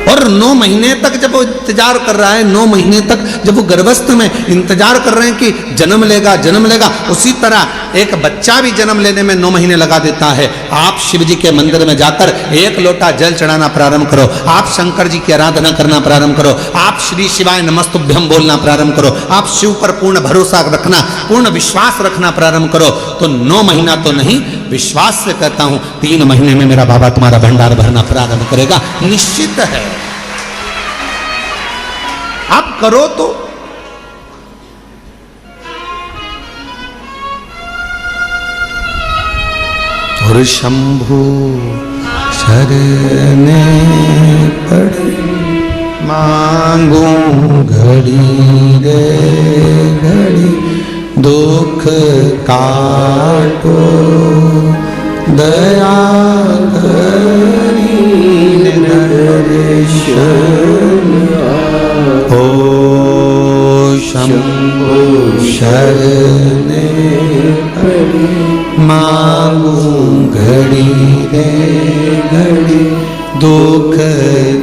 और 9 महीने तक जब वो इंतजार कर रहा है, 9 महीने तक जब वो गर्भस्थ में इंतजार कर रहे हैं कि जन्म लेगा जन्म लेगा, उसी तरह एक बच्चा भी जन्म लेने में 9 महीने लगा देता है। आप शिव जी के मंदिर में जाकर 1 लोटा जल चढ़ाना प्रारंभ करो, आप शंकर जी की आराधना करना प्रारंभ करो, आप श्री शिवाय नमस्तुभ्यम बोलना प्रारंभ करो, आप शिव पर पूर्ण भरोसा रखना, पूर्ण विश्वास रखना प्रारंभ करो, तो 9 महीना तो नहीं, विश्वास से कहता हूं 3 महीने में मेरा बाबा तुम्हारा भंडार भरना प्रारंभ करेगा, निश्चित है। आप करो तो। और शंभु शरणे पड़े मांगू घड़ी रे घड़ी, दुख काटो दया करी ओ शंभु शरणे पड़े मांगू घड़ी रे घड़ी, दुख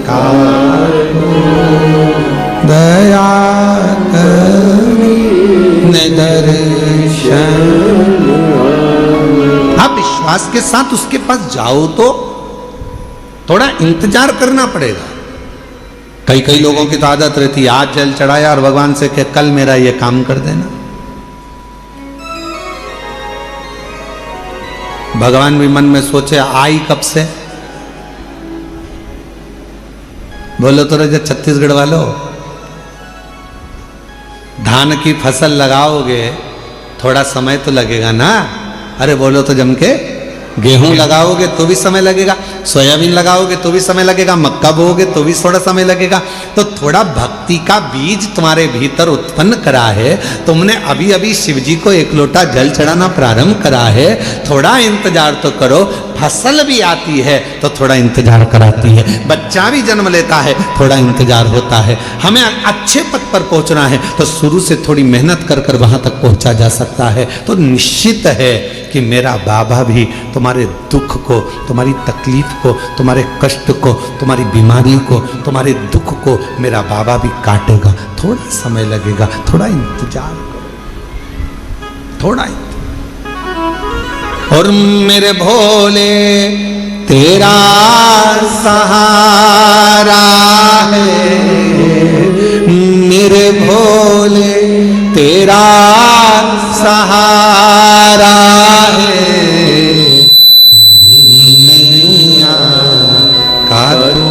काटो दया करी दर्शन। आप विश्वास के साथ उसके पास जाओ तो थोड़ा इंतजार करना पड़ेगा। कई लोगों की तो आदत रहती है, आज जल चढ़ाया और भगवान से कह कल मेरा ये काम कर देना। भगवान भी मन में सोचे आई कब से? बोलो तो रहे छत्तीसगढ़ वालों, धान की फसल लगाओगे थोड़ा समय तो लगेगा ना। अरे बोलो तो जम के, गेहूं लगाओगे तो भी समय लगेगा, सोयाबीन लगाओगे तो भी समय लगेगा, मक्का बोओगे तो भी थोड़ा समय लगेगा। तो थोड़ा भक्ति का बीज तुम्हारे भीतर उत्पन्न करा है, तुमने अभी अभी शिव जी को 1 लोटा जल चढ़ाना प्रारंभ करा है, थोड़ा इंतजार तो करो। फसल भी आती है तो थोड़ा इंतजार कराती है, बच्चा भी जन्म लेता है थोड़ा इंतजार होता है। हमें अच्छे पद पर पहुंचना है तो शुरू से थोड़ी मेहनत कर कर वहां तक पहुंचा जा सकता है। तो निश्चित है कि मेरा बाबा भी तुम्हारे दुख को, तुम्हारी तकलीफ को, तुम्हारे कष्ट को, तुम्हारी बीमारी को, तुम्हारे दुख को मेरा बाबा भी काटेगा। थोड़ा समय लगेगा, थोड़ा इंतजार करो, थोड़ा इंतजार। और मेरे भोले तेरा सहारा है, मेरे भोले तेरा सहारा है, नैया का तू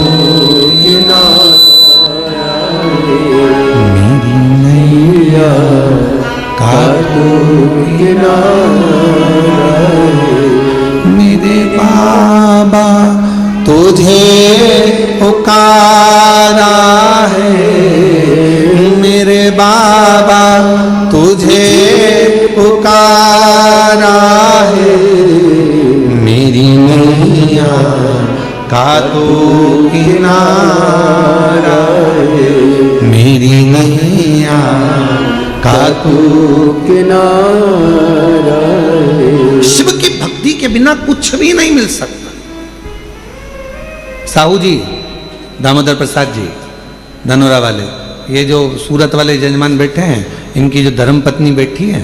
किनारा, मेरी नैया का तू किनारा, मेरे बाबा तुझे पुकारा है, मेरे बाबा तुझे पुकारा है, तू किनारा है, मेरी नैया का तू किनारा है। शिव की भक्ति के बिना कुछ भी नहीं मिल सकता। साहू जी, दामोदर प्रसाद जी, धनोरा वाले, ये जो सूरत वाले जजमान बैठे हैं, इनकी जो धर्म पत्नी बैठी है,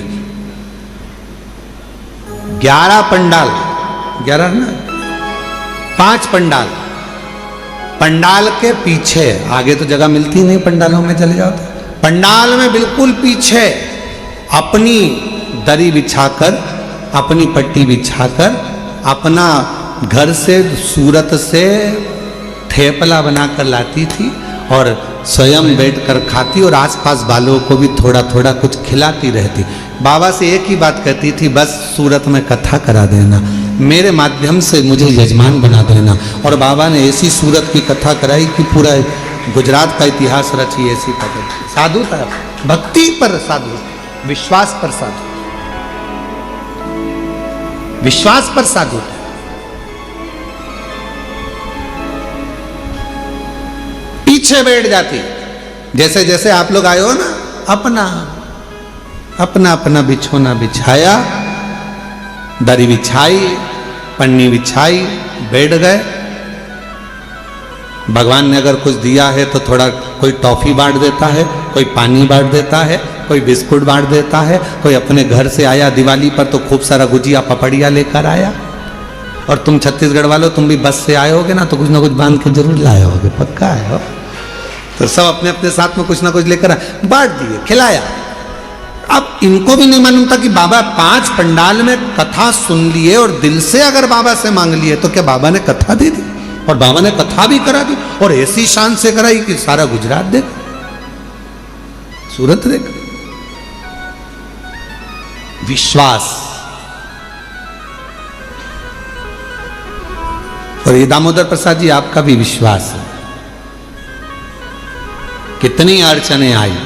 11 पंडाल, 11 ना, 5 पंडाल, पंडाल के पीछे, आगे तो जगह मिलती नहीं पंडालों में चले जाओ तो, पंडाल में बिल्कुल पीछे अपनी दरी बिछाकर, अपनी पट्टी बिछाकर, अपना घर से सूरत से थेपला बनाकर लाती थी और स्वयं बैठकर खाती और आसपास वालों को भी थोड़ा थोड़ा कुछ खिलाती रहती। बाबा से एक ही बात कहती थी, बस सूरत में कथा करा देना, मेरे माध्यम से मुझे यजमान बना देना। और बाबा ने ऐसी सूरत की कथा कराई कि पूरा गुजरात का इतिहास रची। ऐसी पद्धति, साधु था, भक्ति पर साधु, विश्वास पर साधु, विश्वास पर साधु था। पीछे बैठ जाती, जैसे जैसे आप लोग आए हो ना, अपना अपना अपना बिछोना बिछाया, दरी बिछाई, पन्नी बिछाई, बैठ गए। भगवान ने अगर कुछ दिया है तो थोड़ा कोई टॉफी बांट देता है, कोई पानी बांट देता है, कोई बिस्कुट बांट देता है, कोई अपने घर से आया दिवाली पर तो खूब सारा गुजिया पपड़िया लेकर आया। और तुम छत्तीसगढ़ वालों, तुम भी बस से आए होगे ना, तो कुछ ना कुछ बांध के जरूर लाए होगे, पक्का आए हो। तो सब अपने अपने साथ में कुछ ना कुछ लेकर बांट दिए, खिलाया। अब इनको भी नहीं मालूम था कि बाबा 5 पंडाल में कथा सुन लिए और दिल से अगर बाबा से मांग लिए तो क्या बाबा ने कथा दे दी, और बाबा ने कथा भी करा दी, और ऐसी शान से कराई कि सारा गुजरात देख, सूरत देख। विश्वास। और ये दामोदर प्रसाद जी, आपका भी विश्वास है। कितनी अड़चने आई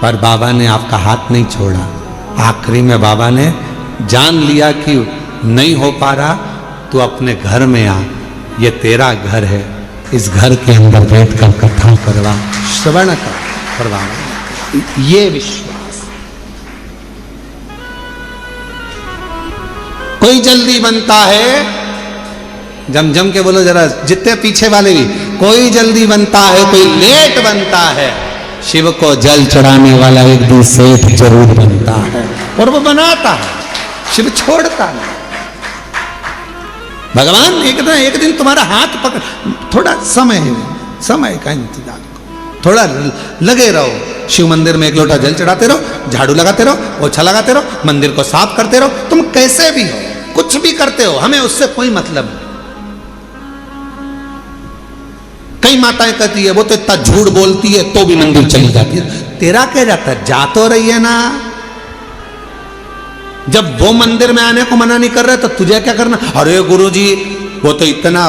पर बाबा ने आपका हाथ नहीं छोड़ा। आखिरी में बाबा ने जान लिया कि नहीं हो पा रहा, तो अपने घर में आ, ये तेरा घर है, इस घर के अंदर बैठकर कथा करवा, श्रवण करवा। ये विश्वास। कोई जल्दी बनता है, जम जम के बोलो जरा, जितने पीछे वाले भी, कोई जल्दी बनता है, कोई लेट बनता है। शिव को जल चढ़ाने वाला एक दिन सेठ जरूर बनता है, और वो बनाता है, शिव छोड़ता है। भगवान एक दिन तुम्हारा हाथ पकड़, थोड़ा समय का इंतजार करो, थोड़ा लगे रहो। शिव मंदिर में 1 लोटा जल चढ़ाते रहो, झाड़ू लगाते रहो, पोछा लगाते रहो, मंदिर को साफ करते रहो। तुम कैसे भी हो, कुछ भी करते हो, हमें उससे कोई मतलब नहीं। कई माताएं कहती है वो तो इतना झूठ बोलती है तो भी मंदिर चली जाती है। तेरा क्या जाता है, जा तो रही है ना। जब वो मंदिर में आने को मना नहीं कर रहे तो तुझे क्या करना। अरे गुरुजी, वो तो इतना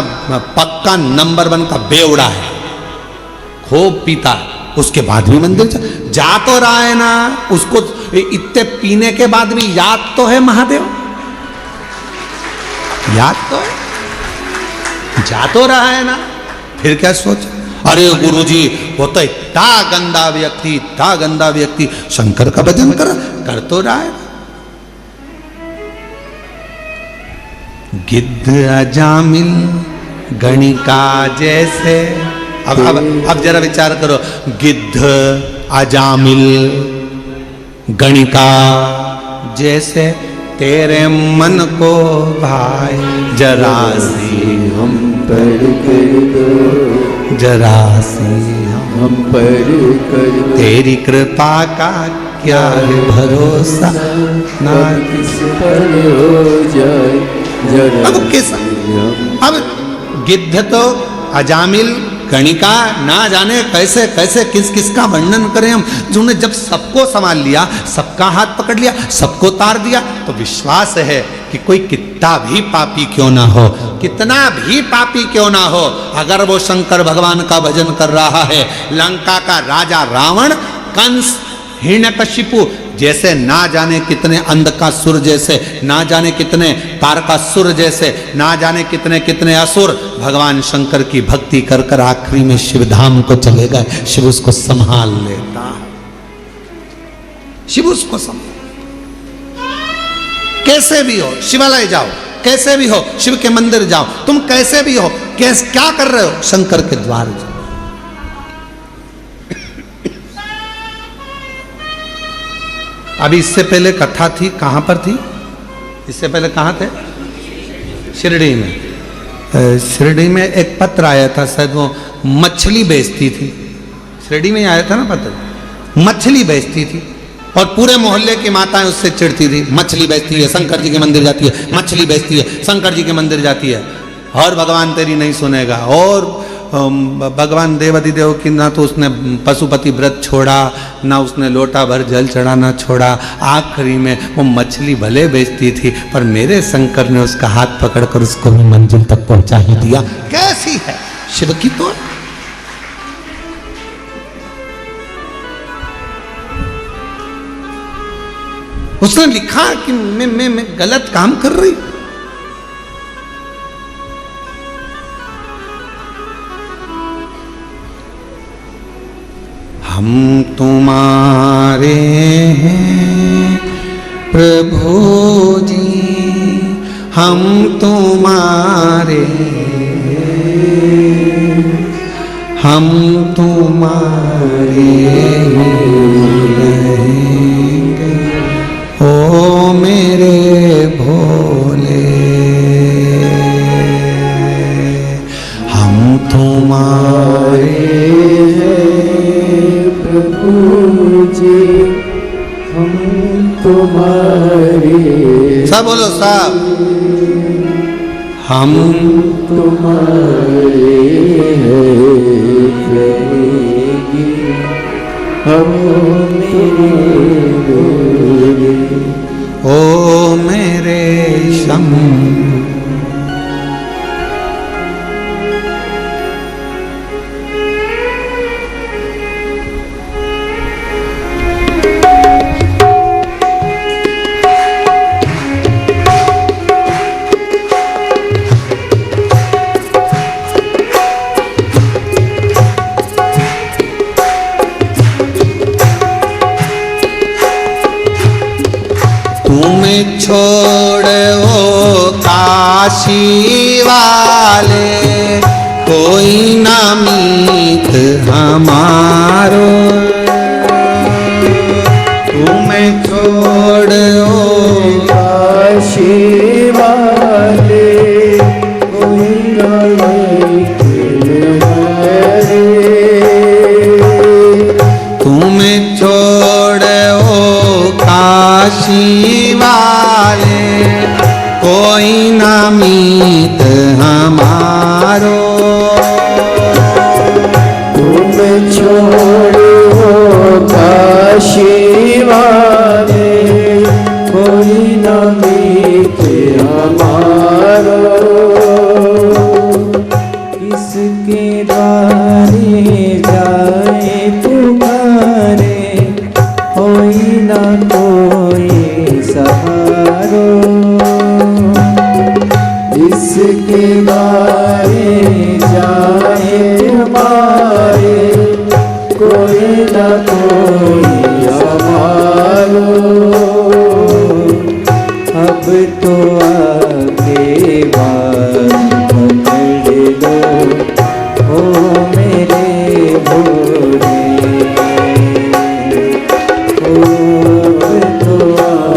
पक्का नंबर 1 का बेवड़ा है, खूब पीता, उसके बाद भी मंदिर जा तो रहा है ना। उसको इतने पीने के बाद भी याद तो है महादेव, याद तो है, जा तो रहा है ना। फिर क्या सोच, अरे गुरुजी वो तो इतना गंदा व्यक्ति शंकर का भजन कर तो रहा है। गिद्ध अजामिल गणिका जैसे, अब जरा विचार करो, गिद्ध अजामिल गणिका जैसे तेरे मन को भाई, जरा सी हम पर कर दो, जरा सी हम पर कर दो। तेरी कृपा का क्या है भरोसा, ना किस पर हो जाए जरा। अब किस, अब गिद्ध तो अजामिल गणिका, ना जाने कैसे कैसे किस किस का वर्णन करें हम, जिन्होंने जब सबको संभाल लिया, सबका हाथ पकड़ लिया, सबको तार दिया, तो विश्वास है कि कोई कितना भी पापी क्यों ना हो, कितना भी पापी क्यों ना हो, अगर वो शंकर भगवान का भजन कर रहा है। लंका का राजा रावण, कंस, हिरण्यकशिपु जैसे ना जाने कितने अंधकासुर जैसे, ना जाने कितने तारकासुर जैसे, ना जाने कितने कितने असुर भगवान शंकर की भक्ति कर कर आखिरी में शिव धाम को चले गए। शिव उसको संभाल लेता है, शिव उसको संभाल। कैसे भी हो शिवालय जाओ, कैसे भी हो शिव के मंदिर जाओ, तुम कैसे भी हो, क्या कर रहे हो, शंकर के द्वार जाओ। अभी इससे पहले कथा थी, कहां पर थी? इससे पहले कहां थे? शिरडी में। शिरडी में एक पत्र आया था, शायद वो मछली बेचती थी। शिरडी में आया था ना पत्र, मछली बेचती थी और पूरे मोहल्ले की माताएं उससे चिढ़ती थी, मछली बेचती है, शंकर जी के मंदिर जाती है, मछली बेचती है, शंकर जी के मंदिर जाती है, और भगवान तेरी नहीं सुनेगा। और भगवान देवाधिदेव की ना तो उसने पशुपति व्रत छोड़ा, ना उसने लोटा भर जल चढ़ाना छोड़ा। आखिरी में वो मछली भले बेचती थी, पर मेरे शंकर ने उसका हाथ पकड़कर उसको भी मंजिल तक पहुंचा ही दिया। कैसी है शिव की तो। उसने लिखा कि मैं गलत काम कर रही। हम तुम्हारे हैं प्रभु जी, हम तुम्हारे, हम तुम्हारे रहेंगे ओ मेरे भोले, हम तुम्हारे प्रभु जी, हम तुम्हारे, सब बोलो सब, हम तुम्हारे रहेंगे, हम मेरे भोले, ओ मेरे शंभु। तुम्हें छोड़ो काशी वाले, कोई ना मीत हमारो। तुम्हें छोड़ो काशी वाले, कोई ना मीत हमारे। तुम्हें छोड़ो काशी वाले, कोई ना मीत हमारो। तुम छोड़ो काशी वाले, कोई ना मीत हमारो। किसके द्वारे जाए तुम्हारे, कोई ना कोई सहारो। इसके द्वारे जाए हमारे, कोई ना कोई हमारो। अब तो आगे बात पकड़ लो ओ मेरे भोले, हम तुम्हारे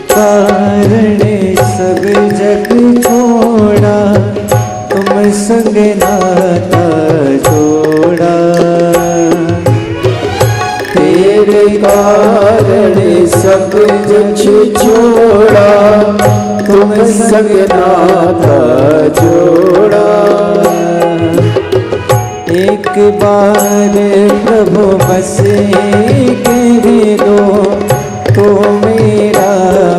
कारण सब जग छोड़ा, तुम संग नाता जोड़ा। तेरे कारण सब जग छोड़ा, तुम संग नाता जोड़ा। एक बार प्रभु बस कह दो, तो मेरा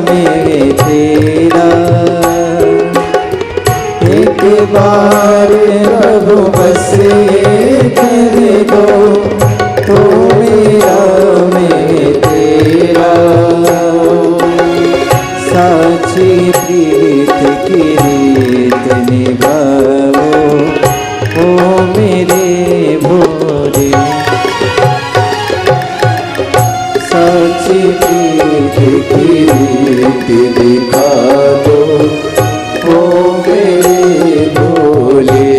मैं तेरा। एक बार प्रभु बस कह दो, तो मेरा मैं तेरा। साची प्रीत की रीत निभाओ, ओ मेरे भोरे। साची प्रीत की रीत दिखा दो, ओ मेरे भोले।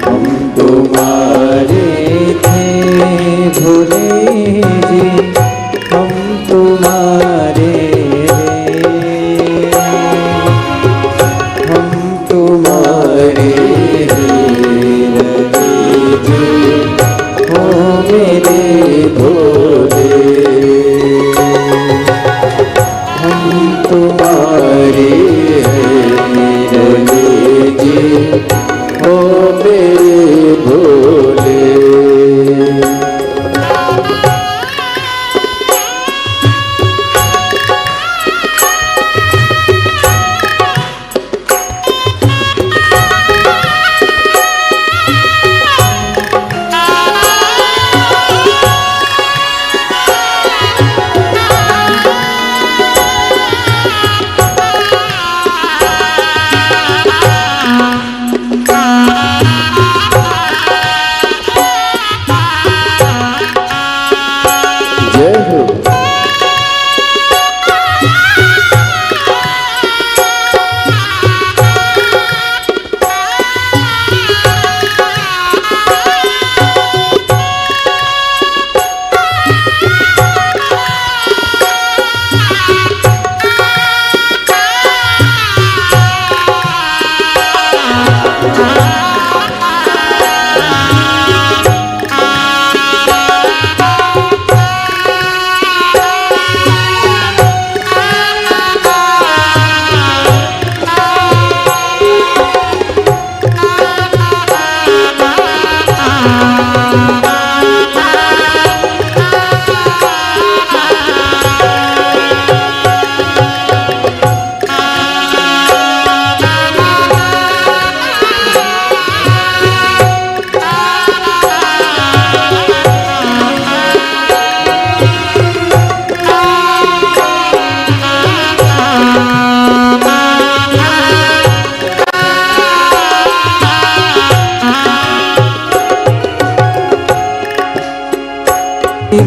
हम तुम्हारे थे भोले जी, हम तुम्हारे हम तुम्हारे हो मेरे भोले। हम तुम्हारे जी, हो मेरे भोले।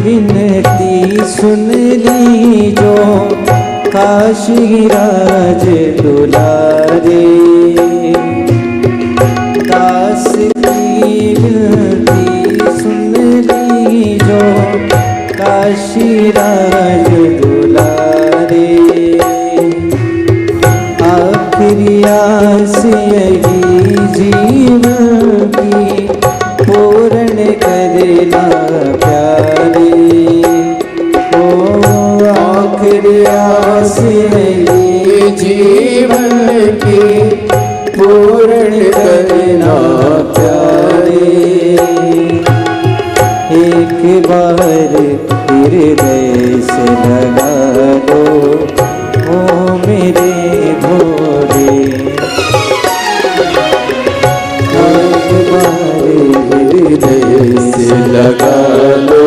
विनती सुन लीजो काशी राज दुलारे। दास की विनती सुन लीजो काशी राज दुलारे। आखिरी आस यही जीवन की पूर्ण करना प्यारे। ओ आखिरी आस यही जीवन की पूर्ण करना प्यारे। एक बार हृदय से लगा दो ओ मेरे भोले। एक बार हृदय से लगा दो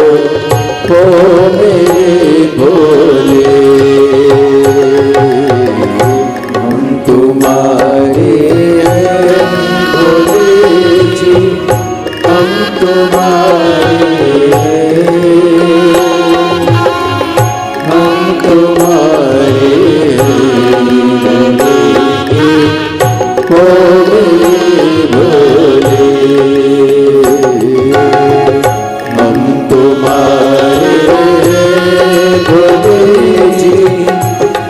ओ मेरे भोले। हम तुम्हारे हैं भोले जी, हम तुम्हारे हैं, हम तुम्हारे भोले भोले। हम तुम्हारे भोले जी,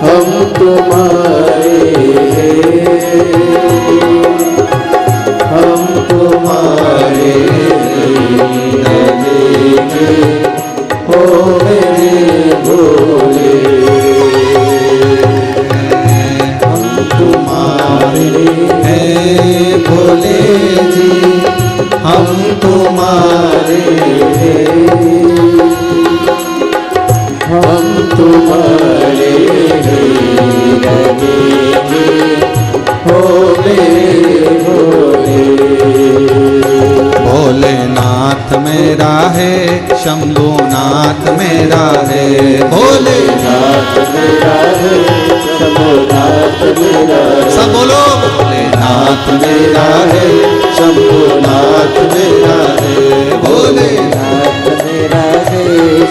हम तुम्हारे हम तुम्हारे ओ मेरे भोले। हम तुम्हारे हैं भोले जी, हम तुम्हारे हम तुम्हारे हो मेरे भोले। भोलेनाथ मेरा है, शंभुनाथ मेरा है। भोलेनाथ मेरा है, शंभुनाथ मेरा है। सब बोलो। भोलेनाथ मेरा है, शंभुनाथ मेरा है। भोलेनाथ मेरा है,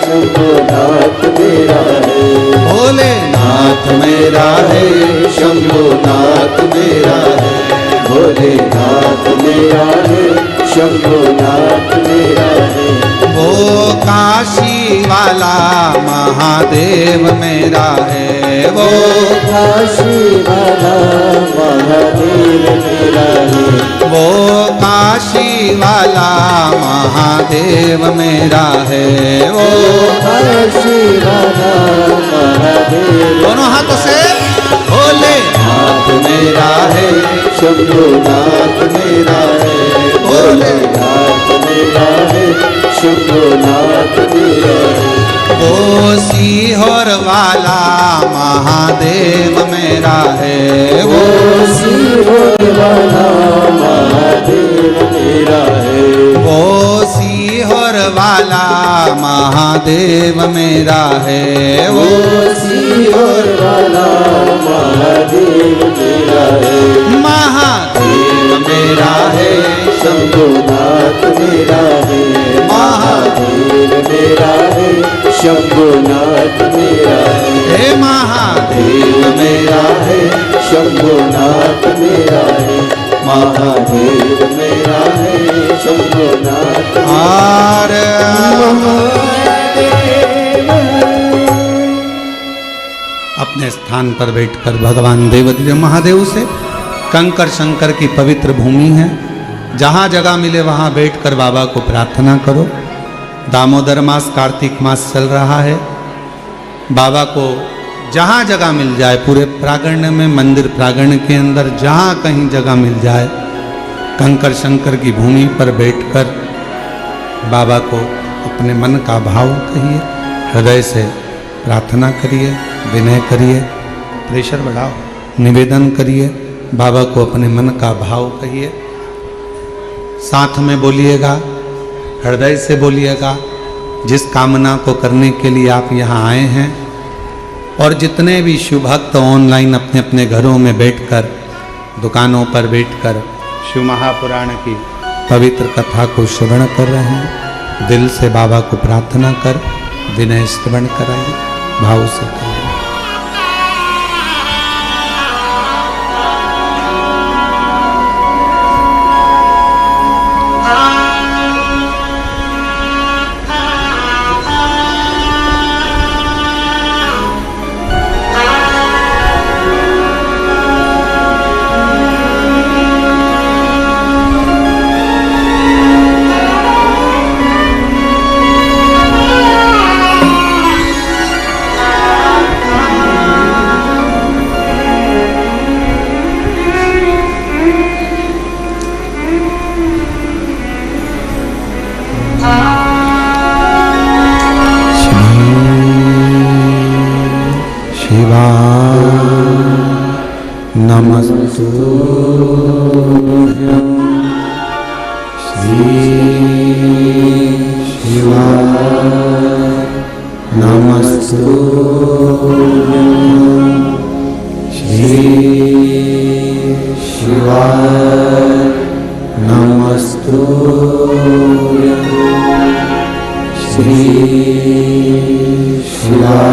शंभुनाथ मेरा है। भोलेनाथ मेरा है, शंभुनाथ मेरा है। भोलेनाथ मेरा है, शंभुनाथ मेरा है। वो काशी वाला महादेव मेरा है। वो काशी वाला महादेव मेरा है। वो काशी वाला महादेव मेरा है। वो काशी वाला महादेव। दोनों हाथों से भोलेनाथ मेरा है, शंभुनाथ मेरा है। भोलेनाथ मेरा है, शंभुनाथ मेरा है। वो सीहोर वाला महादेव मेरा है। वो सीहोर वाला महादेव मेरा है। वो सीहोर वाला महादेव मेरा है। वो सीहोर वाला महादेव मेरा है। महादेव मेरा है, शंभुनाथ मेरा है। महादेव मेरा है, शंभुनाथ मेरा है। हे महादेव मेरा है, शंभुनाथ मेरा है। महादेव मेरा है, शंभुनाथ और अपने स्थान पर बैठकर भगवान देवाधिदेव महादेव से कंकर शंकर की पवित्र भूमि है, जहाँ जगह मिले वहाँ बैठकर बाबा को प्रार्थना करो। दामोदर मास कार्तिक मास चल रहा है। बाबा को जहाँ जगह मिल जाए, पूरे प्रांगण में, मंदिर प्रांगण के अंदर जहाँ कहीं जगह मिल जाए, कंकर शंकर की भूमि पर बैठकर बाबा को अपने मन का भाव कहिए, हृदय से प्रार्थना करिए, विनय करिए, प्रेशर बढ़ाओ, निवेदन करिए, बाबा को अपने मन का भाव कहिए। साथ में बोलिएगा, हृदय से बोलिएगा, जिस कामना को करने के लिए आप यहाँ आए हैं। और जितने भी शिव भक्त ऑनलाइन अपने अपने घरों में बैठकर, दुकानों पर बैठकर शिव महापुराण की पवित्र कथा को श्रवण कर रहे हैं, दिल से बाबा को प्रार्थना कर विनय श्रवण कराइए, भाव से कराइए। नमस्तुभ्यं श्री शिवाय नमस्तुभ्यं श्री शिवाय नमस्तुभ्यं श्री शिवाय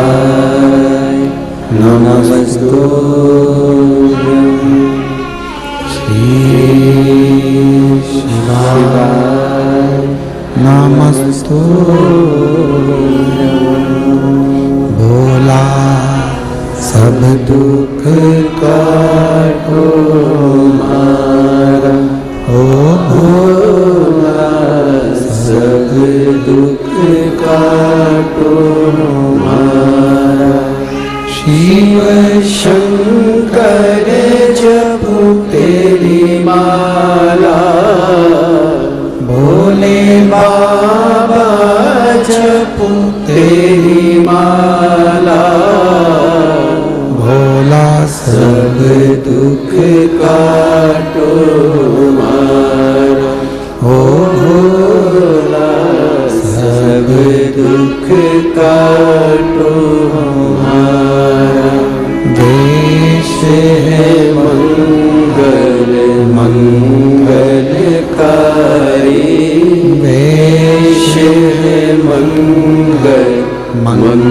नमस्तुभ्यं श्री शिवाय नमस्तुभ्यं। भोला सब दुख काटो मारा, ओ भोला सब दुख काटो मारा। शिव शंकर जपो तेरी माला, भोले बाबा जपो तेरी माला। भोला सब दुख काटो मारा, ओ भोला सब दुख काटो मारा। देश है मंगल मंगलकारी, देश है मंगल मंगलकारी।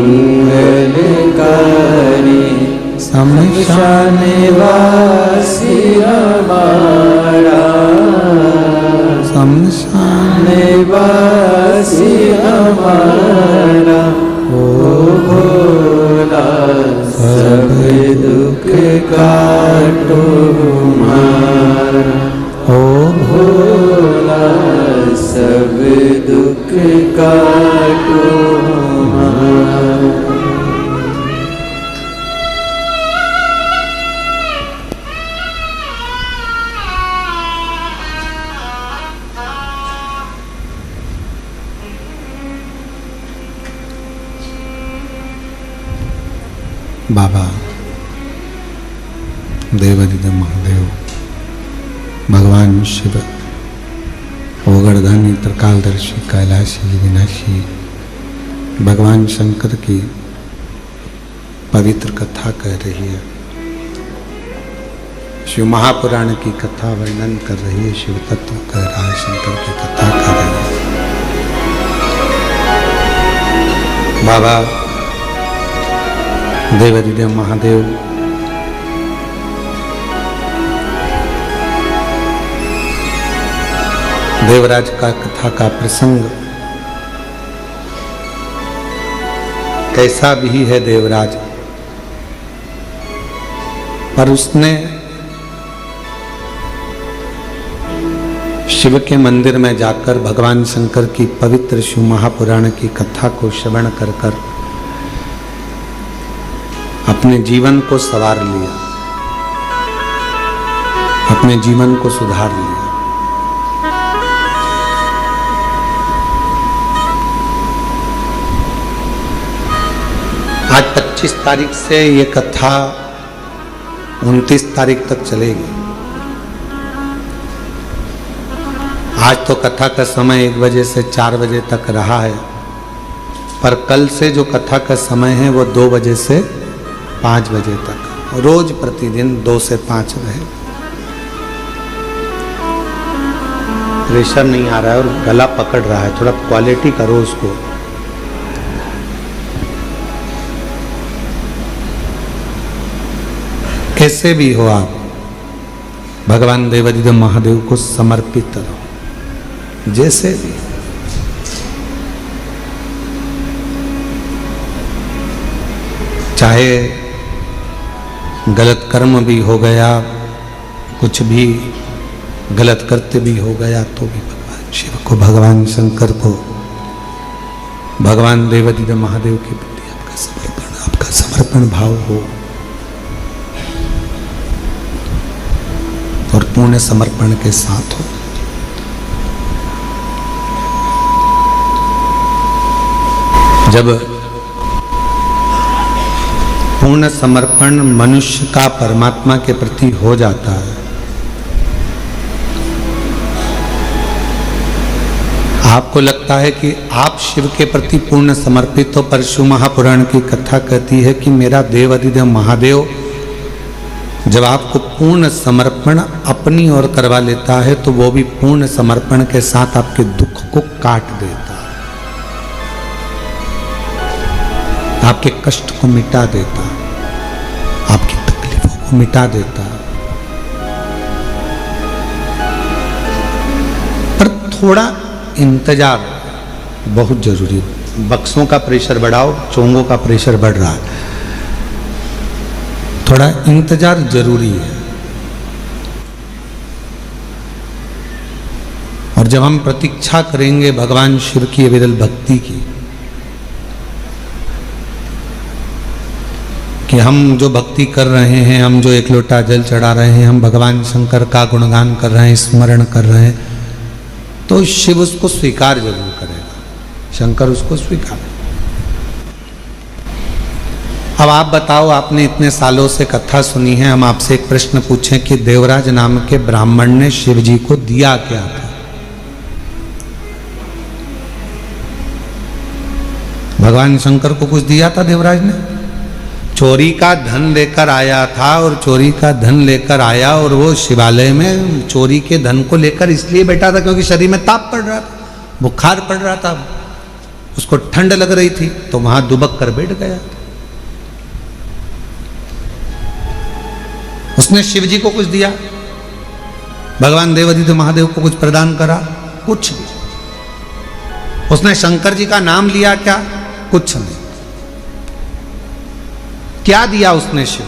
शमशान वासी हमारा, शमशान वासी हमारा। ओ भोला सब दुख काटो मारा, ओ भोला सब दुख काटो मारा। बाबा देवादिदेव महादेव, भगवान शिव, ओगड़धानी त्रिकालदर्शी कैलाशी विनाशी, भगवान शंकर की पवित्र कथा कह रही है। शिव महापुराण की कथा वर्णन कर रही है, शिव तत्व कह रहा है, शंकर की कथा कर रही है। बाबा देवादिदेव महादेव देवराज का कथा का प्रसंग कैसा भी है देवराज, पर उसने शिव के मंदिर में जाकर भगवान शंकर की पवित्र शिव महापुराण की कथा को श्रवण कर कर अपने जीवन को संवार लिया, अपने जीवन को सुधार लिया। आज 25 तारीख से ये कथा 29 तारीख तक चलेगी। आज तो कथा का समय 1 बजे से 4 बजे तक रहा है, पर कल से जो कथा का समय है वो 2 बजे से 5 बजे तक, रोज प्रतिदिन 2 से 5 रहे। प्रेशर नहीं आ रहा है और गला पकड़ रहा है, थोड़ा क्वालिटी करो उसको। कैसे भी हो आप भगवान देवाधिदेव महादेव को समर्पित रहो, जैसे भी। चाहे गलत कर्म भी हो गया, कुछ भी गलत कृत्य भी हो गया, तो भी भगवान शिव को, भगवान शंकर को, भगवान देवाधिदेव महादेव के प्रति आपका समर्पण भाव हो और पूर्ण समर्पण के साथ हो। जब पूर्ण समर्पण मनुष्य का परमात्मा के प्रति हो जाता है, आपको लगता है कि आप शिव के प्रति पूर्ण समर्पित हो, पर शिव महापुराण की कथा कहती है कि मेरा देवाधिदेव महादेव जब आपको पूर्ण समर्पण अपनी ओर करवा लेता है तो वो भी पूर्ण समर्पण के साथ आपके दुख को काट देता है, आपके कष्ट को मिटा देता है, आपकी तकलीफों को मिटा देता है। पर थोड़ा इंतजार बहुत जरूरी है। बक्सों का प्रेशर बढ़ाओ, चोंगों का प्रेशर बढ़ रहा है, थोड़ा इंतजार जरूरी है। और जब हम प्रतीक्षा करेंगे भगवान शिव की अविरल भक्ति की, कि हम जो भक्ति कर रहे हैं, हम जो एक लोटा जल चढ़ा रहे हैं, हम भगवान शंकर का गुणगान कर रहे हैं, स्मरण कर रहे हैं, तो शिव उसको स्वीकार जरूर करेगा, शंकर उसको स्वीकार। अब आप बताओ, आपने इतने सालों से कथा सुनी है, हम आपसे एक प्रश्न पूछें कि देवराज नाम के ब्राह्मण ने शिव जी को दिया क्या था? भगवान शंकर को कुछ दिया था देवराज ने? चोरी का धन लेकर आया था, और चोरी का धन लेकर आया और वो शिवालय में चोरी के धन को लेकर इसलिए बैठा था क्योंकि शरीर में ताप पड़ रहा था, बुखार पड़ रहा था, उसको ठंड लग रही थी, तो वहां दुबक कर बैठ गया। उसने शिव जी को कुछ दिया? भगवान देवाधिदेव महादेव को कुछ प्रदान करा? कुछ नहीं। उसने शंकर जी का नाम लिया क्या? कुछ नहीं। क्या दिया उसने शिव?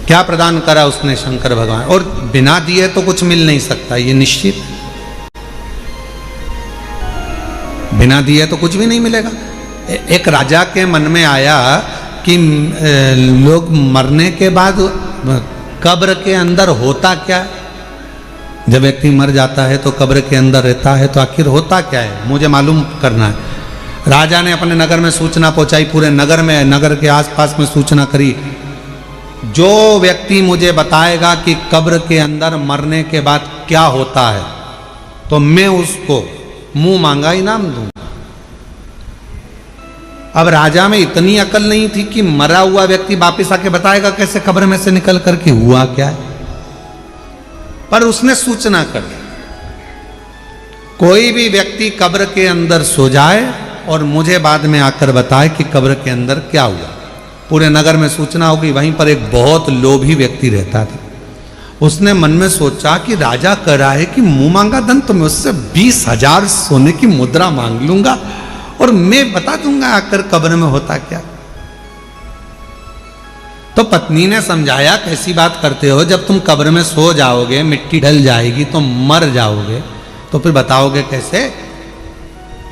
क्या प्रदान करा उसने शंकर भगवान? और बिना दिए तो कुछ मिल नहीं सकता, ये निश्चित है। बिना दिए तो कुछ भी नहीं मिलेगा। एक राजा के मन में आया कि लोग मरने के बाद कब्र के अंदर होता क्या है? जब व्यक्ति मर जाता है तो कब्र के अंदर रहता है, तो आखिर होता क्या है, मुझे मालूम करना है। राजा ने अपने नगर में सूचना पहुंचाई, पूरे नगर में, नगर के आसपास में सूचना करी, जो व्यक्ति मुझे बताएगा कि कब्र के अंदर मरने के बाद क्या होता है, तो मैं उसको मुंह मांगा इनाम दूंगा। अब राजा में इतनी अकल नहीं थी कि मरा हुआ व्यक्ति वापिस आके बताएगा कैसे कब्र में से निकल करके हुआ क्या है, पर उसने सूचना कर दी, कोई भी व्यक्ति कब्र के अंदर सो जाए और मुझे बाद में आकर बताए कि कब्र के अंदर क्या हुआ। पूरे नगर में सूचना होगी। वहीं पर एक बहुत लोभी व्यक्ति रहता था। उसने मन में सोचा कि राजा कह रहा है कि मुंह मांगा धन, तो मैं उससे 20,000 सोने की मुद्रा मांग लूंगा और मैं बता दूंगा आकर कब्र में होता क्या। तो पत्नी ने समझाया, कैसी बात करते हो, जब तुम कब्र में सो जाओगे, मिट्टी ढल जाएगी तो मर जाओगे, तो फिर बताओगे कैसे?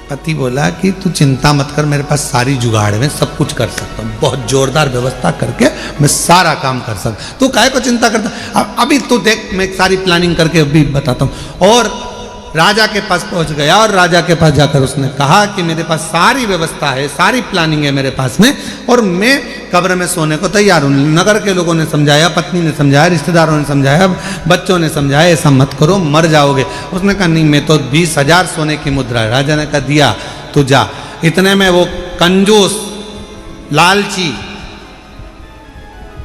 पति बोला कि तू चिंता मत कर, मेरे पास सारी जुगाड़ में सब कुछ कर सकता हूँ, बहुत जोरदार व्यवस्था करके मैं सारा काम कर सकता। तू काहे को चिंता करता, अभी तू देख, मैं सारी प्लानिंग करके अभी बताता हूँ। और राजा के पास पहुंच गया और राजा के पास जाकर उसने कहा कि मेरे पास सारी व्यवस्था है, सारी प्लानिंग है मेरे पास में, और मैं कब्र में सोने को तैयार हूँ। नगर के लोगों ने समझाया, पत्नी ने समझाया, रिश्तेदारों ने समझाया, बच्चों ने समझाया, ऐसा मत करो, मर जाओगे। उसने कहा नहीं, मैं तो 20,000 सोने की मुद्रा है। राजा ने कहा दिया, तू जा। इतने में वो कंजूस, लालची,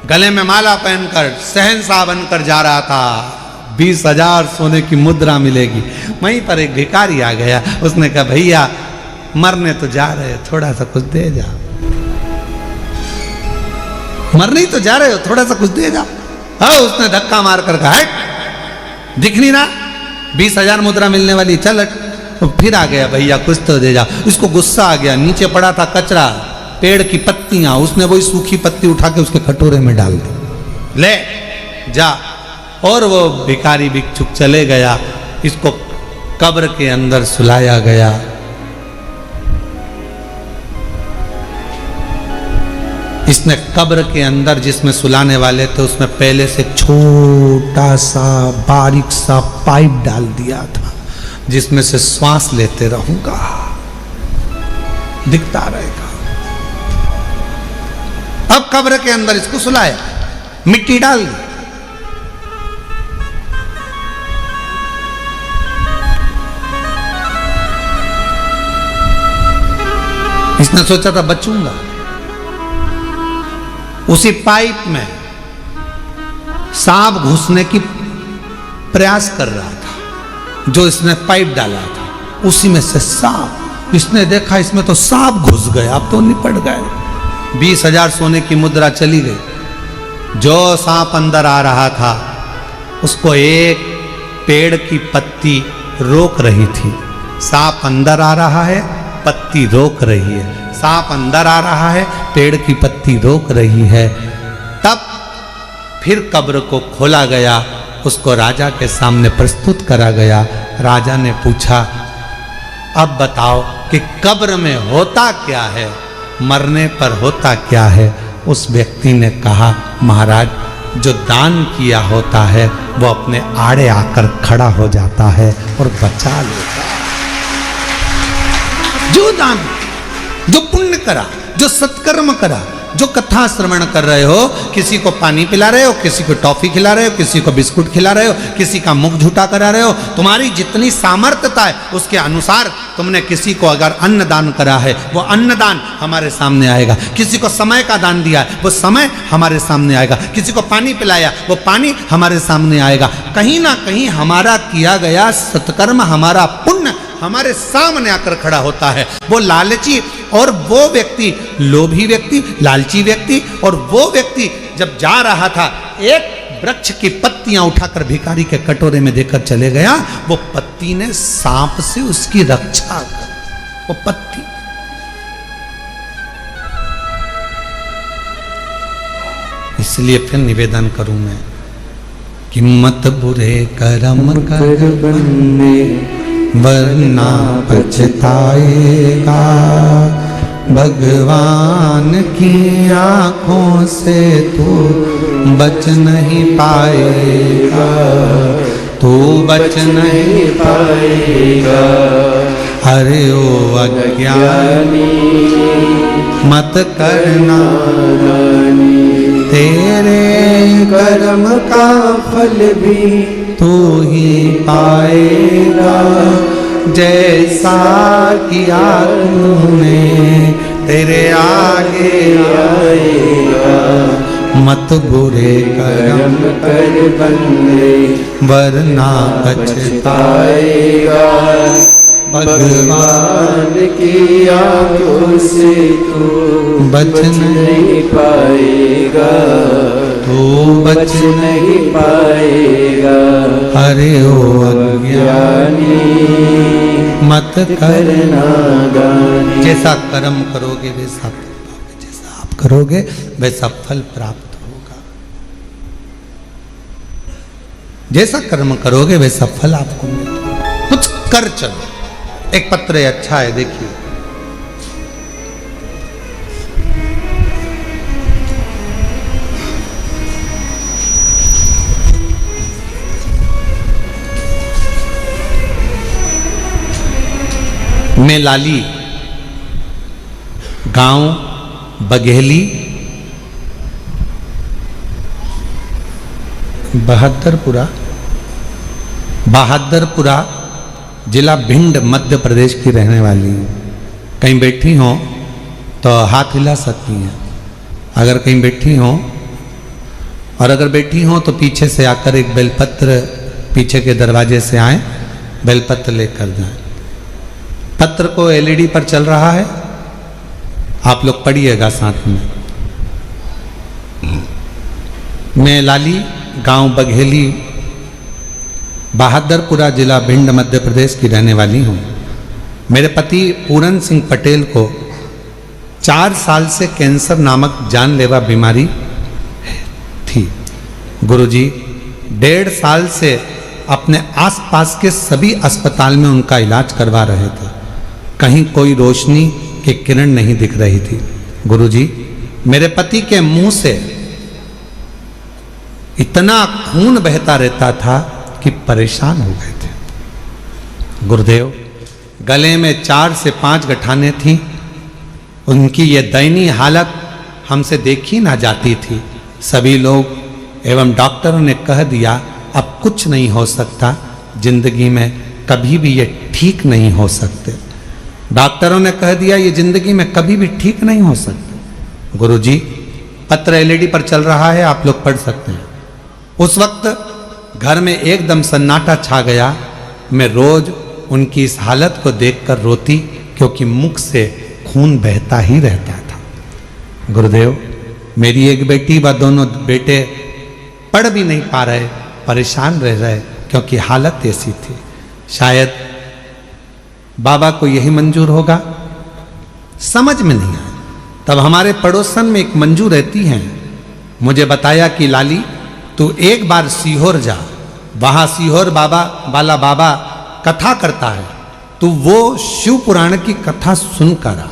गले में माला पहनकर शहंशाह बनकर जा रहा था, 20,000 सोने की मुद्रा मिलेगी। वहीं पर एक भिखारी आ गया, उसने कहा भैया मरने तो जा रहे, थोड़ा सा कुछ दे जा। मरने ही तो जा रहे हो, थोड़ा सा कुछ दे जाओ। हाँ, उसने धक्का मार कर कहा, हट, दिख नहीं रहा 20,000 मुद्रा मिलने वाली, चल हट। तो फिर आ गया, भैया कुछ तो दे जाओ। इसको गुस्सा आ गया, नीचे पड़ा था कचरा, पेड़ की पत्तियां, उसने वही सूखी पत्ती उठा के उसके कटोरे में डाल दी, ले जा। और वो भिखारी भिक्षुक चले गया। इसको कब्र के अंदर सुलाया गया। इसने कब्र के अंदर जिसमें सुलाने वाले थे उसमें पहले से छोटा सा बारीक सा पाइप डाल दिया था, जिसमें से श्वास लेते रहूंगा, दिखता रहेगा। अब कब्र के अंदर इसको सुलाया, मिट्टी डाल दी। इसने सोचा था बचूंगा। उसी पाइप में सांप घुसने की प्रयास कर रहा था, जो इसने पाइप डाला था उसी में से सांप। इसने देखा इसमें तो सांप घुस गए, अब तो निपट गए। 20,000 सोने की मुद्रा चली गई। जो सांप अंदर आ रहा था उसको एक पेड़ की पत्ती रोक रही थी। सांप अंदर आ रहा है, पत्ती रोक रही है। सांप अंदर आ रहा है, पेड़ की पत्ती रोक रही है। तब फिर कब्र को खोला गया, उसको राजा के सामने प्रस्तुत करा गया। राजा ने पूछा, अब बताओ कि कब्र में होता क्या है, मरने पर होता क्या है? उस व्यक्ति ने कहा, महाराज, जो दान किया होता है वो अपने आड़े आकर खड़ा हो जाता है और बचा लेता है। जो दान, जो पुण्य करा, जो सत्कर्म करा, जो कथा श्रवण कर रहे हो, किसी को पानी पिला रहे हो, किसी को टॉफी खिला रहे हो, किसी को बिस्कुट खिला रहे हो, किसी का मुख झूठा करा रहे हो, तुम्हारी जितनी सामर्थ्यता है उसके अनुसार तुमने किसी को अगर अन्न दान करा है वो अन्न दान हमारे सामने आएगा। किसी को समय का दान दिया है वो समय हमारे सामने आएगा। किसी को पानी पिलाया वो पानी हमारे सामने आएगा। कहीं ना कहीं हमारा किया गया सत्कर्म, हमारा पुण्य हमारे सामने आकर खड़ा होता है। वो लालची और वो व्यक्ति, लोभी व्यक्ति, लालची व्यक्ति और वो व्यक्ति जब जा रहा था, एक वृक्ष की पत्तियां उठाकर भिखारी के कटोरे में देकर चले गया। वो पत्ती ने सांप से उसकी रक्षा कर, वो पत्ती। इसलिए फिर निवेदन करूं मैं कि मत बुरे कर्म कर बनने वरना पछताएगा। भगवान की आंखों से तू बच नहीं पाएगा, तू बच नहीं पाएगा। अरे ओ अज्ञानी मत करना, तेरे कर्म का फल भी तू ही पाएगा। जैसा किया तूने तेरे आगे आएगा। मत बुरे कर्म कर बंदे वरना पछताएगा। भगवान की आंखों से तू बच नहीं पाएगा, तू बच नहीं पाएगा। अरे ओ अज्ञानी मत करना गानी। जैसा कर्म करोगे वैसा फल पाओगे, जैसा आप करोगे वैसा फल प्राप्त होगा। जैसा कर्म करोगे वैसा फल आपको मिलेगा। कुछ कर चलो। एक पत्र अच्छा है, देखिए। मेलाली गांव बघेली बहादुरपुरा जिला भिंड मध्य प्रदेश की रहने वाली हूँ। कहीं बैठी हो तो हाथ हिला सकती हैं अगर कहीं बैठी हो, और अगर बैठी हो तो पीछे से आकर एक बेलपत्र, पीछे के दरवाजे से आए, बेलपत्र लेकर जाएं। पत्र को एलईडी पर चल रहा है, आप लोग पढ़िएगा साथ में। मैं लाली, गांव बघेली, बहादुरपुरा जिला भिंड मध्य प्रदेश की रहने वाली हूँ। मेरे पति पूरन सिंह पटेल को 4 साल से कैंसर नामक जानलेवा बीमारी थी। गुरुजी 1.5 साल से अपने आसपास के सभी अस्पताल में उनका इलाज करवा रहे थे। कहीं कोई रोशनी की किरण नहीं दिख रही थी। गुरुजी, मेरे पति के मुंह से इतना खून बहता रहता था कि परेशान हो गए थे। गुरुदेव, गले में 4 से 5 गठाने थी। उनकी ये दयनीय हालत हमसे देखी ना जाती थी। सभी लोग एवं डॉक्टरों ने कह दिया अब कुछ नहीं हो सकता, जिंदगी में कभी भी ये ठीक नहीं हो सकते। डॉक्टरों ने कह दिया ये जिंदगी में कभी भी ठीक नहीं हो सकते। गुरुजी, पत्र LED पर चल रहा है, आप लोग पढ़ सकते हैं। उस वक्त घर में एकदम सन्नाटा छा गया। मैं रोज उनकी इस हालत को देखकर रोती, क्योंकि मुख से खून बहता ही रहता था। गुरुदेव, मेरी एक बेटी व दोनों बेटे पढ़ भी नहीं पा रहे, परेशान रह रहे, क्योंकि हालत ऐसी थी। शायद बाबा को यही मंजूर होगा, समझ में नहीं आया। तब हमारे पड़ोसन में एक मंजू रहती हैं, मुझे बताया कि लाली तू एक बार सीहोर जा, वहां सीहोर बाबा वाला बाबा कथा करता है, तू वो शिव पुराण की कथा सुनकर आ।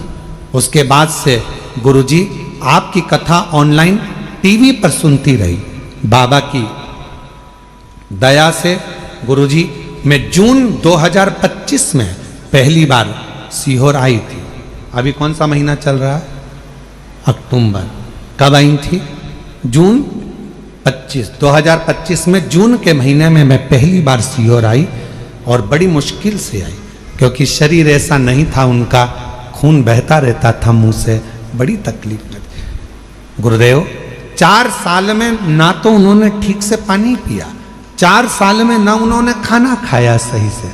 उसके बाद से गुरुजी आपकी कथा ऑनलाइन टीवी पर सुनती रही। बाबा की दया से गुरुजी मैं जून 2025 में पहली बार सीहोर आई थी। अभी कौन सा महीना चल रहा है? अक्टूबर। कब आई थी? जून 2025 में जून के महीने में मैं पहली बार सीहोर आई, और बड़ी मुश्किल से आई, क्योंकि शरीर ऐसा नहीं था, उनका खून बहता रहता था मुंह से, बड़ी तकलीफ में थी। गुरुदेव, 4 साल में ना तो उन्होंने ठीक से पानी पिया, 4 साल में ना उन्होंने खाना खाया सही से,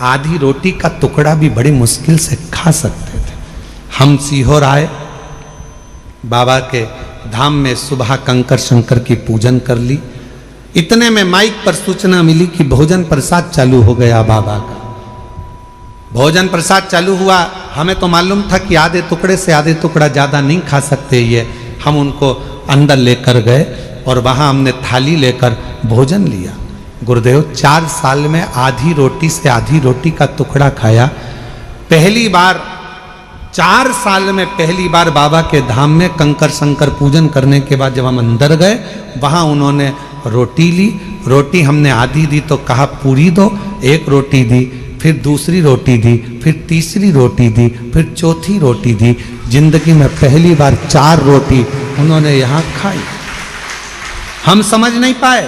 आधी रोटी का टुकड़ा भी बड़ी मुश्किल से खा सकते थे। हम सीहोर आए, बाबा के धाम में सुबह कंकर शंकर की पूजन कर ली। इतने में माइक पर सूचना मिली कि भोजन प्रसाद चालू हो गया बाबा का। भोजन प्रसाद चालू हुआ। हमें तो मालूम था कि आधे टुकड़े से आधे टुकड़ा ज़्यादा नहीं खा सकते ये। हम उनको अंदर लेकर गए और वहाँ हमने थाली लेकर भोजन लिया। गुरुदेव, 4 साल में आधी रोटी से आधी रोटी का टुकड़ा खाया। पहली बार 4 साल में पहली बार बाबा के धाम में कंकर शंकर पूजन करने के बाद जब हम अंदर गए, वहाँ उन्होंने रोटी ली। रोटी हमने आधी दी तो कहा पूरी दो, एक रोटी दी, फिर दूसरी रोटी दी, फिर तीसरी रोटी दी, फिर चौथी रोटी दी। जिंदगी में पहली बार 4 रोटी उन्होंने यहाँ खाई। हम समझ नहीं पाए।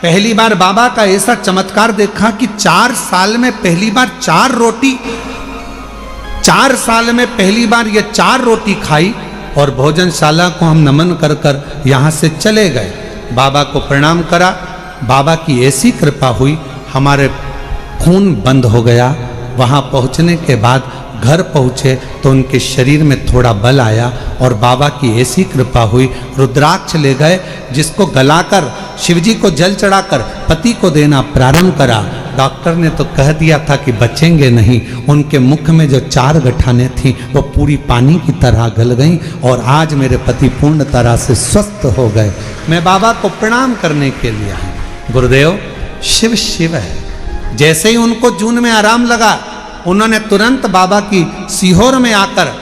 पहली बार बाबा का ऐसा चमत्कार देखा कि 4 साल में पहली बार 4 रोटी, 4 साल में पहली बार ये 4 रोटी खाई। और भोजनशाला को हम नमन कर कर यहाँ से चले गए। बाबा को प्रणाम करा। बाबा की ऐसी कृपा हुई, हमारे खून बंद हो गया। वहाँ पहुँचने के बाद घर पहुँचे तो उनके शरीर में थोड़ा बल आया और बाबा की ऐसी कृपा हुई, रुद्राक्ष ले गए, जिसको गलाकर शिवजी को जल चढ़ाकर पति को देना प्रारंभ करा। डॉक्टर ने तो कह दिया था कि बचेंगे नहीं। उनके मुख में जो 4 गठाने थी वो पूरी पानी की तरह गल गईं और आज मेरे पति पूर्ण तरह से स्वस्थ हो गए। मैं बाबा को प्रणाम करने के लिए आया। गुरुदेव, शिव शिव है। जैसे ही उनको जून में आराम लगा, उन्होंने तुरंत बाबा की सीहोर में आकर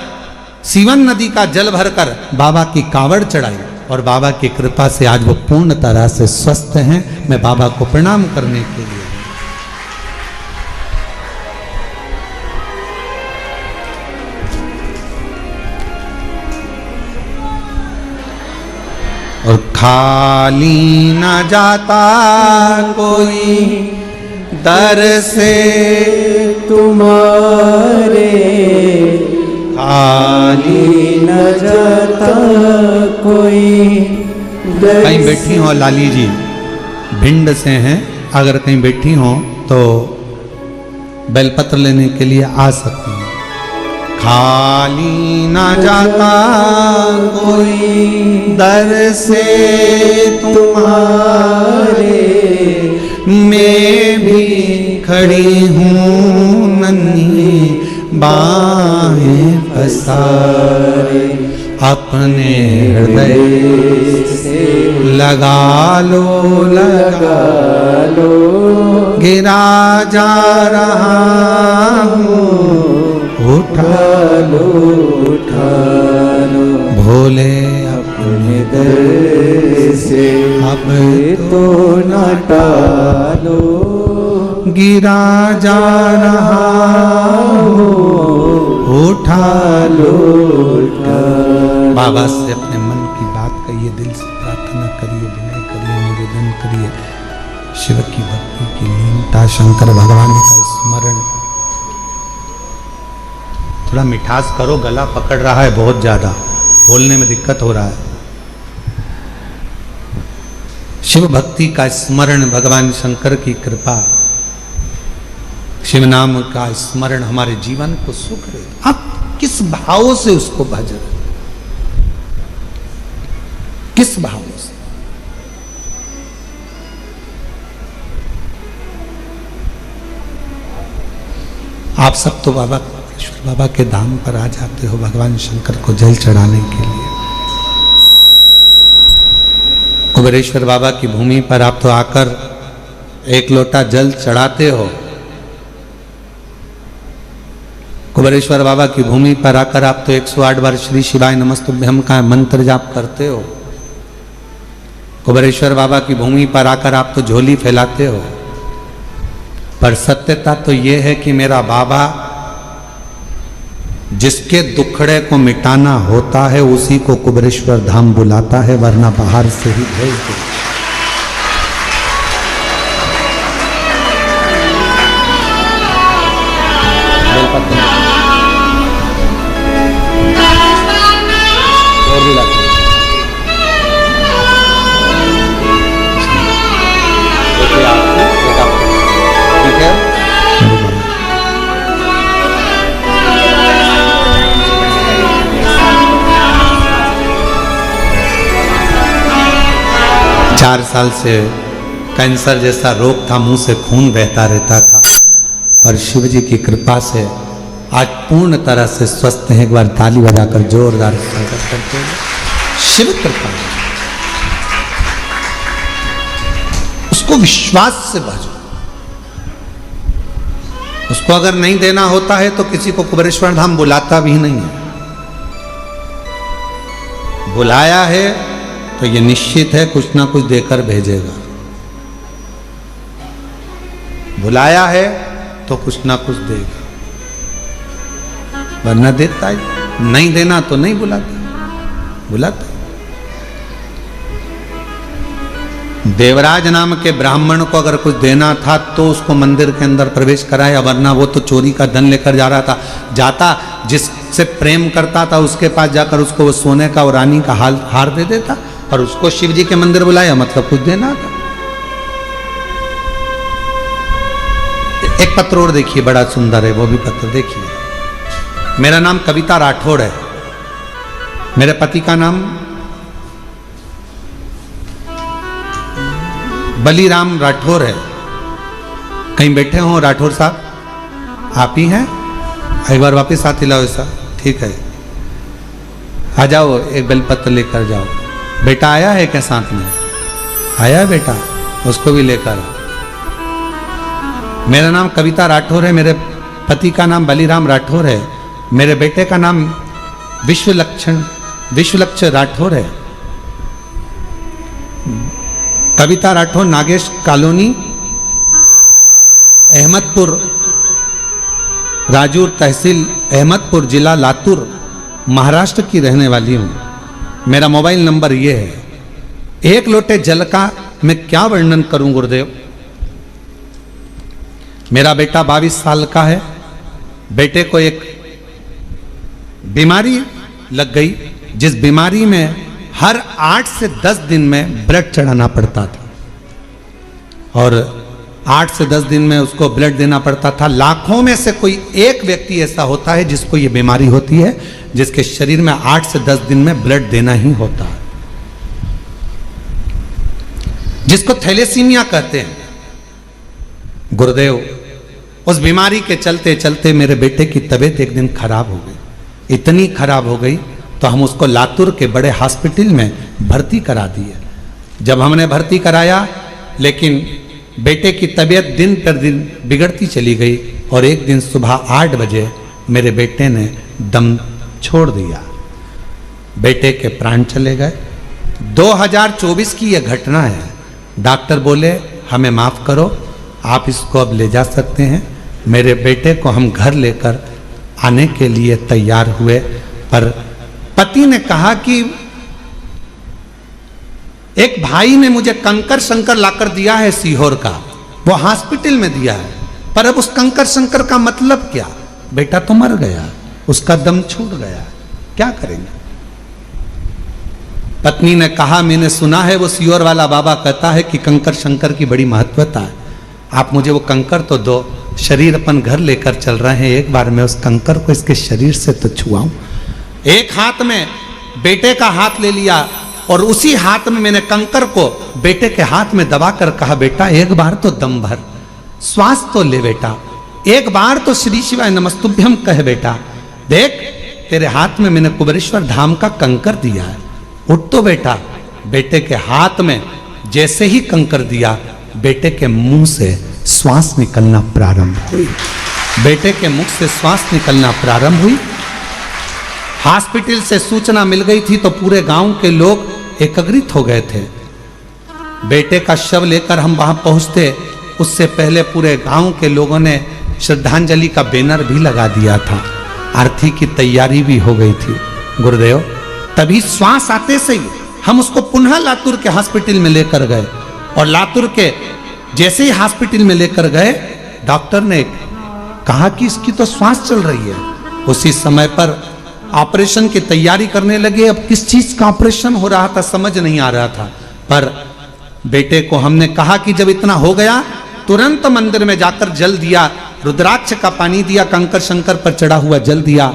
सीवन नदी का जल भरकर बाबा की कावड़ चढ़ाई और बाबा की कृपा से आज वो पूर्ण तरह से स्वस्थ हैं। मैं बाबा को प्रणाम करने के लिए और खाली न जाता कोई दर से तुम्हारे, खाली न जाता कोई दर। कहीं बैठी हो लाली जी, भिंड से हैं, अगर कहीं बैठी हो तो बेलपत्र लेने के लिए आ सकती हैं। खाली न जाता कोई दर से तुम्हारे, मैं भी खड़ी हूँ नन्ही बाहें पसारे, अपने हृदय से लगा लो गिरा जा रहा हूँ, उठा लो भोले अपने दर से, अब तो न टालो, गिरा जा रहा हूँ, उठा लो। बाबा से अपने मन की बात कहिए, दिल से प्रार्थना करिए, विनय करिए, निवेदन करिए, शिव की भक्ति की लीनता, शंकर भगवान का स्मरण। थोड़ा मिठास करो, गला पकड़ रहा है बहुत ज्यादा, बोलने में दिक्कत हो रहा है। शिव भक्ति का स्मरण, भगवान शंकर की कृपा, शिव नाम का स्मरण हमारे जीवन को सुख दे। आप किस भाव से उसको भज रहे, किस भाव से? आप सब तो बाबा ईश्वर बाबा के धाम पर आ जाते हो भगवान शंकर को जल चढ़ाने के लिए। कुबेरेश्वर बाबा की भूमि पर आप तो आकर एक लोटा जल चढ़ाते हो। कुबेरेश्वर बाबा की भूमि पर आकर आप तो 108 बार श्री शिवाय नमस्तुभ्यम का मंत्र जाप करते हो। कुबेरेश्वर बाबा की भूमि पर आकर आप तो झोली फैलाते हो। पर सत्यता तो ये है कि मेरा बाबा जिसके दुखड़े को मिटाना होता है उसी को कुबेरेश्वर धाम बुलाता है, वरना बाहर से ही भेज दो। चार साल से कैंसर जैसा रोग था, मुंह से खून बहता रहता था, पर शिव जी की कृपा से आज पूर्ण तरह से स्वस्थ हैं। एक बार ताली बजाकर जोरदार स्वागत करते हैं। शिव कृपा, उसको विश्वास से भजो। उसको अगर नहीं देना होता है तो किसी को कुबेरेश्वर धाम बुलाता भी नहीं है। बुलाया है तो ये निश्चित है कुछ ना कुछ देकर भेजेगा। बुलाया है तो कुछ ना कुछ देगा, वरना देता है। नहीं देना तो नहीं बुलाता। देवराज नाम के ब्राह्मण को अगर कुछ देना था तो उसको मंदिर के अंदर प्रवेश कराया, वरना वो तो चोरी का धन लेकर जा रहा था। जाता जिससे प्रेम करता था उसके पास जाकर उसको वो सोने का और रानी का हार दे देता, पर उसको शिव जी के मंदिर बुलाया मतलब कुछ देना था। एक पत्र और देखिए, बड़ा सुंदर है वो भी पत्र देखिए। मेरा नाम कविता राठौड़ है, मेरे पति का नाम बलीराम राठौर है। कहीं बैठे हो राठौर साहब? आप ही हैं? एक बार वापस साथ हिलाओ ऐसा, ठीक है। आ जाओ, एक बेलपत्र लेकर जाओ। बेटा आया है क्या साथ में? आया है बेटा, उसको भी लेकर। मेरा नाम कविता राठौर है, मेरे पति का नाम बलीराम राठौर है, मेरे बेटे का नाम विश्वलक्ष राठौर है। कविता राठौर नागेश कॉलोनी, अहमदपुर, राजूर तहसील, अहमदपुर जिला लातूर, महाराष्ट्र की रहने वाली हूं। मेरा मोबाइल नंबर ये है। एक लोटे जल का मैं क्या वर्णन करूं गुरुदेव। मेरा बेटा 22 साल का है। बेटे को एक बीमारी लग गई, जिस बीमारी में हर 8 से 10 दिन में ब्लड चढ़ाना पड़ता था। और 8 से 10 दिन में उसको ब्लड देना पड़ता था। लाखों में से कोई एक व्यक्ति ऐसा होता है जिसको ये बीमारी होती है, जिसके शरीर में 8 से 10 दिन में ब्लड देना ही होता है, जिसको थैलेसीमिया कहते हैं। गुरुदेव, उस बीमारी के चलते चलते मेरे बेटे की तबीयत एक दिन खराब हो गई। इतनी खराब हो गई तो हम उसको लातूर के बड़े हॉस्पिटल में भर्ती करा दिए। जब हमने भर्ती कराया, लेकिन बेटे की तबीयत दिन पर दिन बिगड़ती चली गई और एक दिन सुबह 8 बजे मेरे बेटे ने दम छोड़ दिया। बेटे के प्राण चले गए। 2024 की यह घटना है। डॉक्टर बोले हमें माफ करो, आप इसको अब ले जा सकते हैं। मेरे बेटे को हम घर लेकर आने के लिए तैयार हुए, पर पति ने कहा कि एक भाई ने मुझे कंकर शंकर लाकर दिया है सीहोर का, वो हॉस्पिटल में दिया है, पर अब उस कंकर शंकर का मतलब क्या? बेटा तो मर गया, उसका दम छूट गया, क्या करेंगे? पत्नी ने कहा मैंने सुना है वो सीहोर वाला बाबा कहता है कि कंकर शंकर की बड़ी महत्वता है, आप मुझे वो कंकर तो दो, शरीर अपन घर लेकर चल रहे हैं, एक बार मैं उस कंकर को इसके शरीर से तो छुआऊं। एक हाथ में बेटे का हाथ ले लिया और उसी हाथ में मैंने कंकर को बेटे के हाथ में दबाकर कहा बेटा एक बार तो दम भर, श्वास तो ले बेटा, एक बार तो श्री शिवाय नमस्तुभ्यम कह बेटा, देख तेरे हाथ में मैंने कुबेरेश्वर धाम का कंकर दिया है, उठ तो बेटा। बेटे के हाथ में जैसे ही कंकर दिया, बेटे के मुंह से श्वास निकलना प्रारंभ हुई। बेटे के मुख से श्वास निकलना प्रारंभ हुई। हॉस्पिटल से सूचना मिल गई थी तो पूरे गांव के लोग एकत्रित हो गए थे। बेटे का शव लेकर हम वहां पहुंचते, उससे पहले पूरे गांव के लोगों ने श्रद्धांजलि का बैनर भी लगा दिया था, आरती की तैयारी भी हो गई थी। गुरुदेव, तभी श्वास आते से ही हम उसको पुनः लातूर के हॉस्पिटल में लेकर गए और लातूर के जैसे ही हॉस्पिटल में लेकर गए, डॉक्टर ने कहा कि इसकी तो श्वास चल रही है। उसी समय पर ऑपरेशन की तैयारी करने लगे। अब किस चीज का ऑपरेशन हो रहा था समझ नहीं आ रहा था, पर बेटे को हमने कहा कि जब इतना हो गया तुरंत मंदिर में जाकर जल दिया, रुद्राक्ष का पानी दिया, कंकर शंकर पर चढ़ा हुआ जल दिया।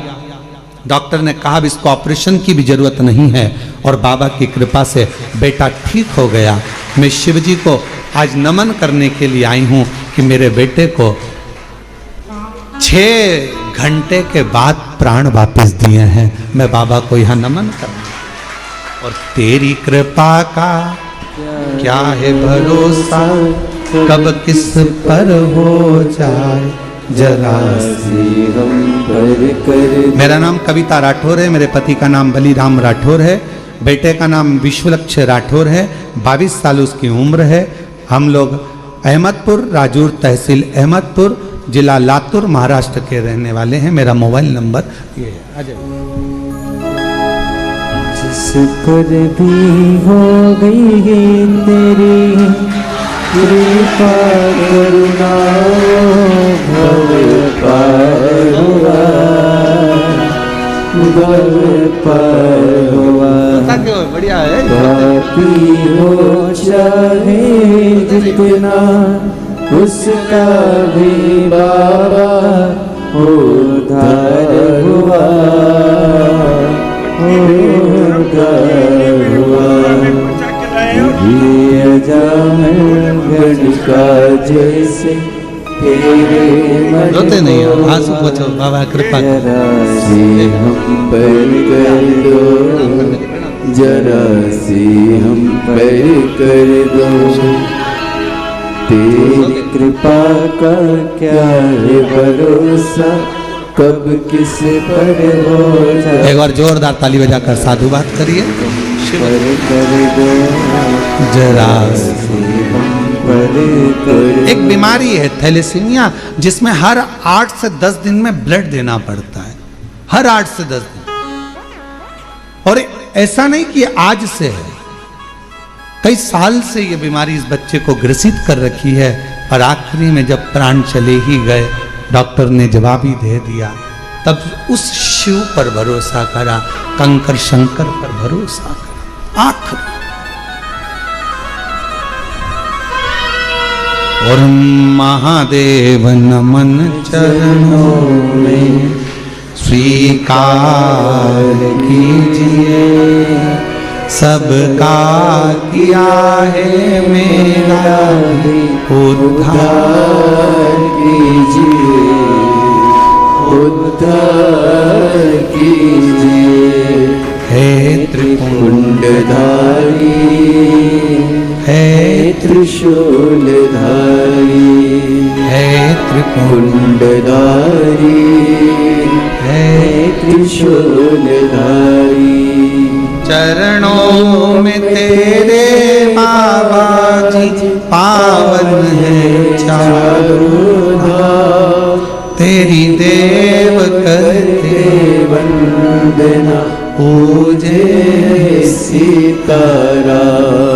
डॉक्टर ने कहा अब इसको ऑपरेशन की भी जरूरत नहीं है और बाबा की कृपा से बेटा ठीक हो गया। मैं शिव जी को आज नमन करने के लिए आई हूं कि मेरे बेटे को 6 घंटे के बाद प्राण वापस दिए हैं। मैं बाबा को यहाँ नमन करना। और तेरी कृपा का क्या है भरोसा, कब किस पर हो जाए जरा सी हम पर कर। मेरा नाम कविता राठौर है, मेरे पति का नाम बलिराम राठौर है, बेटे का नाम विश्वलक्ष राठौर है, 22 साल उसकी उम्र है। हम लोग अहमदपुर, राजूर तहसील अहमदपुर, जिला लातूर, महाराष्ट्र के रहने वाले हैं। मेरा मोबाइल नंबर ये है, आ जाइए। जिस पर भी हो गई है तेरी कृपा करुणा, भव पार हुआ, भव पार हुआ। बढ़िया है। पापी हो चाहे जितना, उसका भी बाबा उद्धार हुआ, उद्धार हुआ। ये अजामिल गणिका जैसे तेरे रोते नहीं हो, आंसू पोंछो, बाबा कृपा से हम पर कर दो, जरा सी हम पर कर दो। तेरी कृपा का क्या है भरोसा, कब किस पर हो जाए। एक बार जोरदार ताली बजाकर साधुवाद करिए। पर कर दो, जरा पर कर। एक बीमारी है थैलेसीमिया, जिसमें हर 8 से 10 दिन में ब्लड देना पड़ता है, हर 8 से 10 दिन। और ऐसा नहीं कि आज से है, कई साल से ये बीमारी इस बच्चे को ग्रसित कर रखी है। और आखिरी में जब प्राण चले ही गए, डॉक्टर ने जवाब ही दे दिया, तब उस शिव पर भरोसा करा, कंकर शंकर पर भरोसा करा। आखिरी और महादेव नमन चरणों में स्वीकार कीजिए, सबका किया है मेरा भी उद्धार कीजिए, उद्धार कीजिए। हे त्रिपुंडधारी, हे त्रिशूलधारी, हे त्रिपुंडधारी, हे त्रिशूलधारी। चरणों में तेरे बाबा जी पावन है चारों धाम, तेरी देव करते वंदना पूजे सीताराम।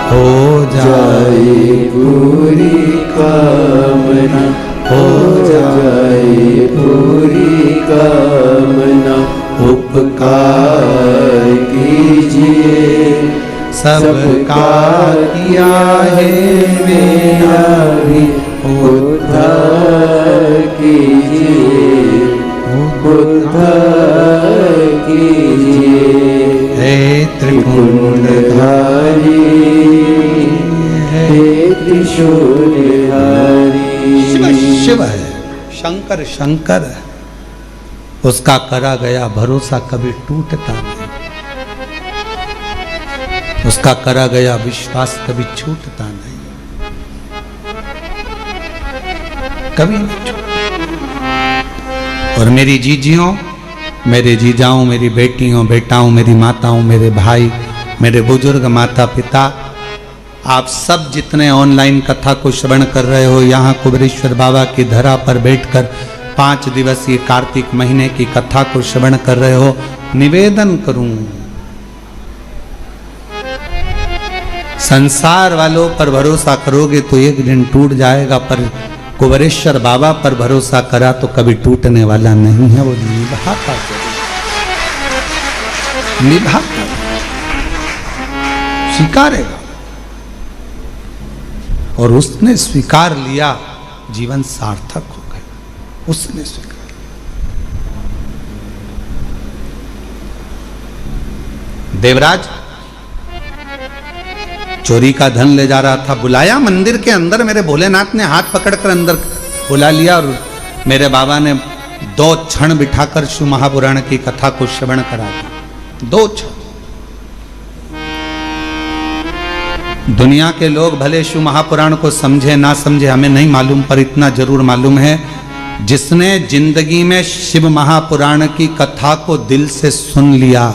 हो जाए पूरी कामना, हो जाए पूरी कामना। उपकार कीजिए, सबका किया है मेरा भी उद्धार कीजिए, उद्धार कीजिए। हे त्रिपुंडधारी, हे त्रिशूलधारी। शिव शिव है, शंकर शंकर है, उसका करा गया भरोसा कभी टूटता नहीं, उसका करा गया विश्वास कभी छूटता नहीं, कभी नहीं छूटता। और मेरी जीजियों, मेरे जीजाओं, मेरी बेटियों, बेटाओं, मेरी माताओं, मेरे भाई, मेरे बुजुर्ग माता पिता, आप सब जितने ऑनलाइन कथा को श्रवण कर रहे हो, यहाँ कुबेरेश्वर बाबा की धरा पर बैठकर 5 दिवसीय कार्तिक महीने की कथा को श्रवण कर रहे हो, निवेदन करूं, संसार वालों पर भरोसा करोगे तो एक दिन टूट जाएगा, पर कुबेरेश्वर बाबा पर भरोसा करा तो कभी टूटने वाला नहीं है। वो निभाता निभाता स्वीकारेगा, और उसने स्वीकार लिया, जीवन सार्थक हो गया, उसने स्वीकार। देवराज चोरी का धन ले जा रहा था, बुलाया मंदिर के अंदर, मेरे भोलेनाथ ने हाथ पकड़कर अंदर बुला लिया और मेरे बाबा ने 2 क्षण बिठाकर शिव महापुराण की कथा को श्रवण करा दी। 2 क्षण। दुनिया के लोग भले शिव महापुराण को समझे ना समझे हमें नहीं मालूम, पर इतना जरूर मालूम है, जिसने जिंदगी में शिव महापुराण की कथा को दिल से सुन लिया,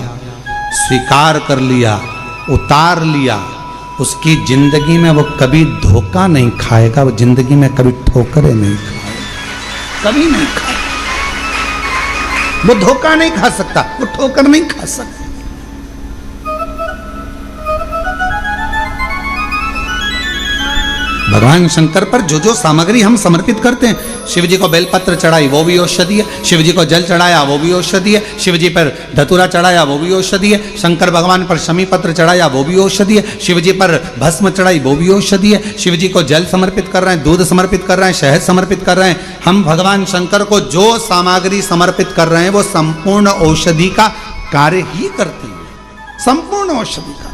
स्वीकार कर लिया, उतार लिया, उसकी जिंदगी में वो कभी धोखा नहीं खाएगा, वो जिंदगी में कभी ठोकरें नहीं खाएगा, कभी नहीं खाएगा। वो धोखा नहीं खा सकता, वो ठोकर नहीं खा सकता। भगवान शंकर पर जो जो सामग्री हम समर्पित करते हैं, शिव जी को बेलपत्र चढ़ाई वो भी औषधि है, शिव जी को जल चढ़ाया वो भी औषधि है, शिव जी पर धतूरा चढ़ाया वो भी औषधि है, शंकर भगवान पर शमी पत्र चढ़ाया वो भी औषधि है, शिव जी पर भस्म चढ़ाई वो भी औषधि है, शिव जी को जल समर्पित कर रहे हैं, दूध समर्पित कर रहे हैं, शहद समर्पित कर रहे हैं, हम भगवान शंकर को जो सामग्री समर्पित कर रहे हैं वो संपूर्ण औषधि का कार्य ही करती है, संपूर्ण औषधि का।